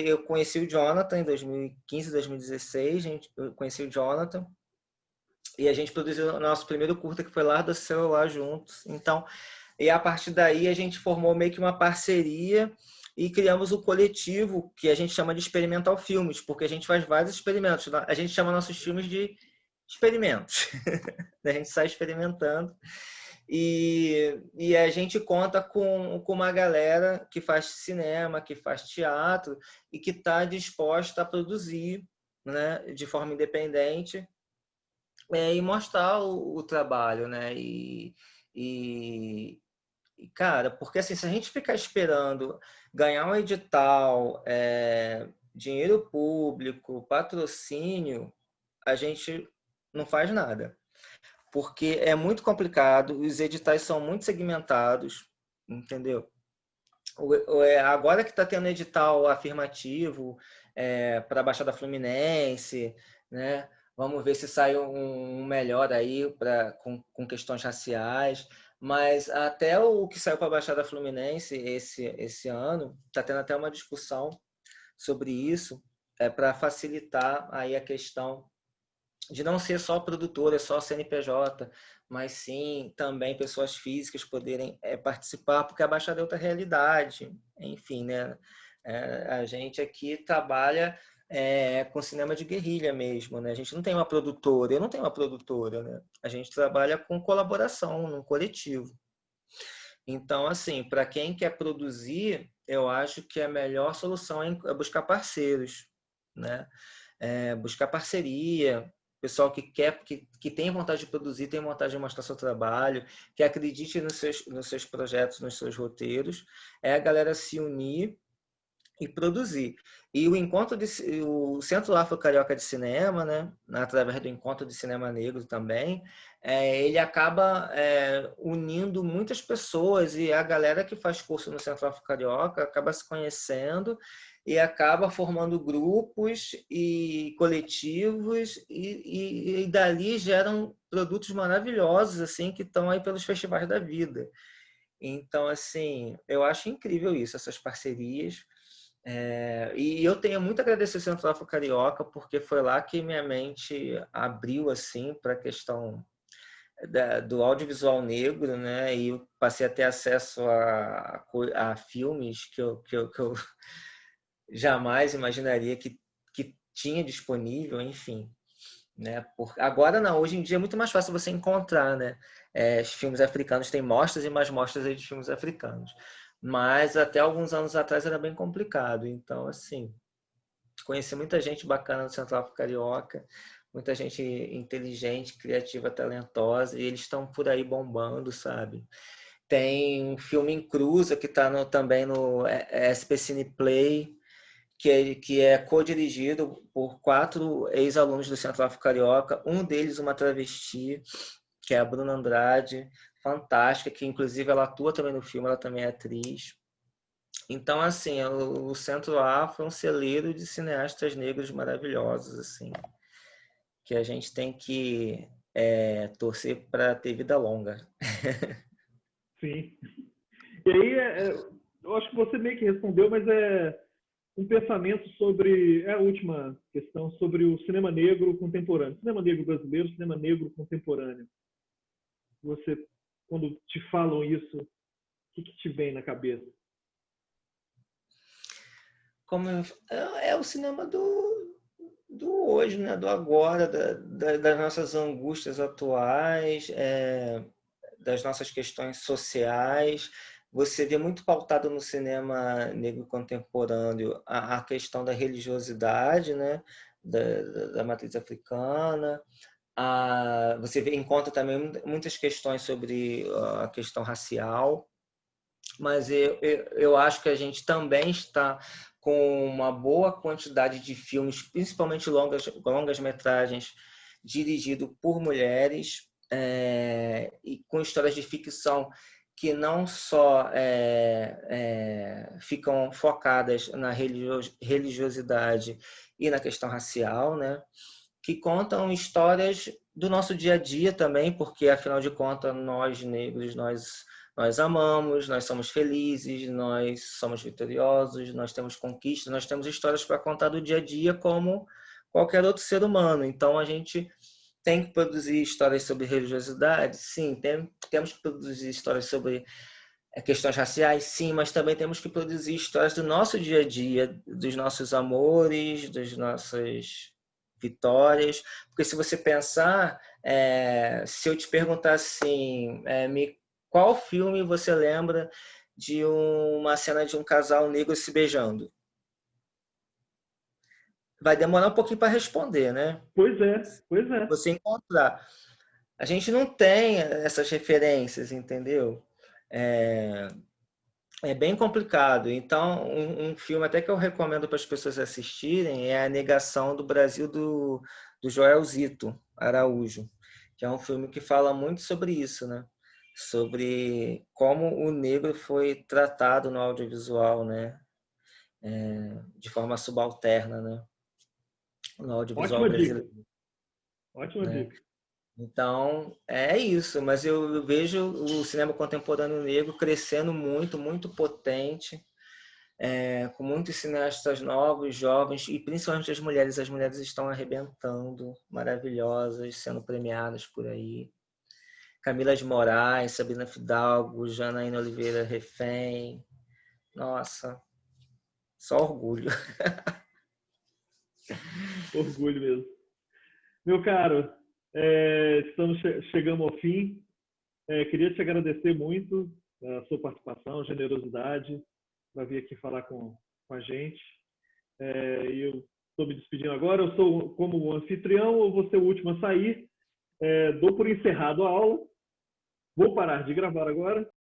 Speaker 3: eu conheci o Jonathan em 2015, 2016, eu conheci o Jonathan e a gente produziu o nosso primeiro curta, que foi Lar do Celular juntos. Então, e a partir daí a gente formou meio que uma parceria e criamos o coletivo que a gente chama de Experimental Filmes, porque a gente faz vários experimentos. A gente chama nossos filmes de experimentos. A gente sai experimentando. E a gente conta com uma galera que faz cinema, que faz teatro e que está disposta a produzir, né, de forma independente e mostrar o trabalho, né? Cara, porque assim, se a gente ficar esperando ganhar um edital, dinheiro público, patrocínio, a gente não faz nada. Porque é muito complicado, os editais são muito segmentados, entendeu? Agora que está tendo edital afirmativo para a Baixada Fluminense, né? Vamos ver se sai um melhor aí com questões raciais. Mas até o que saiu para a Baixada Fluminense esse ano, está tendo até uma discussão sobre isso, para facilitar aí a questão de não ser só produtora, só CNPJ, mas sim também pessoas físicas poderem participar, porque a Baixada é outra realidade. Enfim, né? A gente aqui trabalha com cinema de guerrilha mesmo, né? A gente não tem uma produtora, eu não tenho uma produtora, né? A gente trabalha com colaboração, num coletivo. Então, assim, para quem quer produzir, eu acho que a melhor solução é buscar parceiros, né? Buscar parceria, pessoal que tem vontade de produzir, tem vontade de mostrar seu trabalho, que acredite nos seus projetos, nos seus roteiros, é a galera se unir e produzir. E o Centro Afro-Carioca de Cinema, né, através do Encontro de Cinema Negro também, ele acaba unindo muitas pessoas, e a galera que faz curso no Centro Afro-Carioca acaba se conhecendo e acaba formando grupos e coletivos, e dali geram produtos maravilhosos assim que estão aí pelos festivais da vida. Então, assim, eu acho incrível isso, essas parcerias. E eu tenho muito a agradecer ao Centro Afro Carioca, porque foi lá que minha mente abriu assim para a questão do audiovisual negro, né? E eu passei a ter acesso a filmes que eu jamais imaginaria que tinha disponível, enfim. Né? Agora não, hoje em dia é muito mais fácil você encontrar, né? Os filmes africanos têm mostras e mais mostras aí de filmes africanos. Mas até alguns anos atrás era bem complicado. Então, assim, conheci muita gente bacana no Centro Afro Carioca, muita gente inteligente, criativa, talentosa, e eles estão por aí bombando, sabe? Tem um filme em Cruza que está também no SP Cine Play, que é co-dirigido por 4 ex-alunos do Centro Afro Carioca, um deles uma travesti, que é a Bruna Andrade, fantástica, que inclusive ela atua também no filme, ela também é atriz. Então, assim, o Centro Afro é um celeiro de cineastas negros maravilhosos, assim, que a gente tem que torcer para ter vida longa.
Speaker 2: Sim. E aí, eu acho que você meio que respondeu, mas um pensamento sobre, a última questão, sobre o cinema negro contemporâneo. Cinema negro brasileiro, cinema negro contemporâneo. Você, quando te falam isso, o que te vem na cabeça?
Speaker 3: É o cinema do hoje, né? Do agora, das nossas angústias atuais, das nossas questões sociais. Você vê muito pautado no cinema negro contemporâneo a questão da religiosidade, né? Da matriz africana. Você encontra também muitas questões sobre a questão racial, mas eu acho que a gente também está com uma boa quantidade de filmes, principalmente longas metragens, dirigido por mulheres, e com histórias de ficção que não só ficam focadas na religiosidade e na questão racial, né? Que contam histórias do nosso dia a dia também, porque afinal de contas nós negros, nós amamos, nós somos felizes, nós somos vitoriosos, nós temos conquistas, nós temos histórias para contar do dia a dia como qualquer outro ser humano. Então a gente tem que produzir histórias sobre religiosidade? Sim. Temos que produzir histórias sobre questões raciais? Sim, mas também temos que produzir histórias do nosso dia a dia, dos nossos amores, das nossas vitórias. Porque se você pensar, se eu te perguntar assim, qual filme você lembra de uma cena de um casal negro se beijando? Vai demorar um pouquinho para responder, né?
Speaker 2: Pois é, pois é.
Speaker 3: Você encontrar. A gente não tem essas referências, entendeu? É bem complicado. Então, um filme até que eu recomendo para as pessoas assistirem é A Negação do Brasil, do Joel Zito Araújo, que é um filme que fala muito sobre isso, né? Sobre como o negro foi tratado no audiovisual, né? De forma subalterna, né? No audiovisual
Speaker 2: Ótima dica.
Speaker 3: brasileiro,
Speaker 2: Ótima
Speaker 3: né?
Speaker 2: dica.
Speaker 3: Então, é isso, mas eu vejo o cinema contemporâneo negro crescendo muito, muito potente, com muitos cineastas novos, jovens, e principalmente as mulheres. As mulheres estão arrebentando, maravilhosas, sendo premiadas por aí. Camila de Moraes, Sabrina Fidalgo, Janaína Oliveira Refém. Nossa, só orgulho.
Speaker 2: Orgulho mesmo. Meu caro, chegamos ao fim. Queria te agradecer muito a sua participação, generosidade, para vir aqui falar com a gente. E eu estou me despedindo agora. Eu sou como o anfitrião, eu vou ser o último a sair. Dou por encerrado a aula. Vou parar de gravar agora.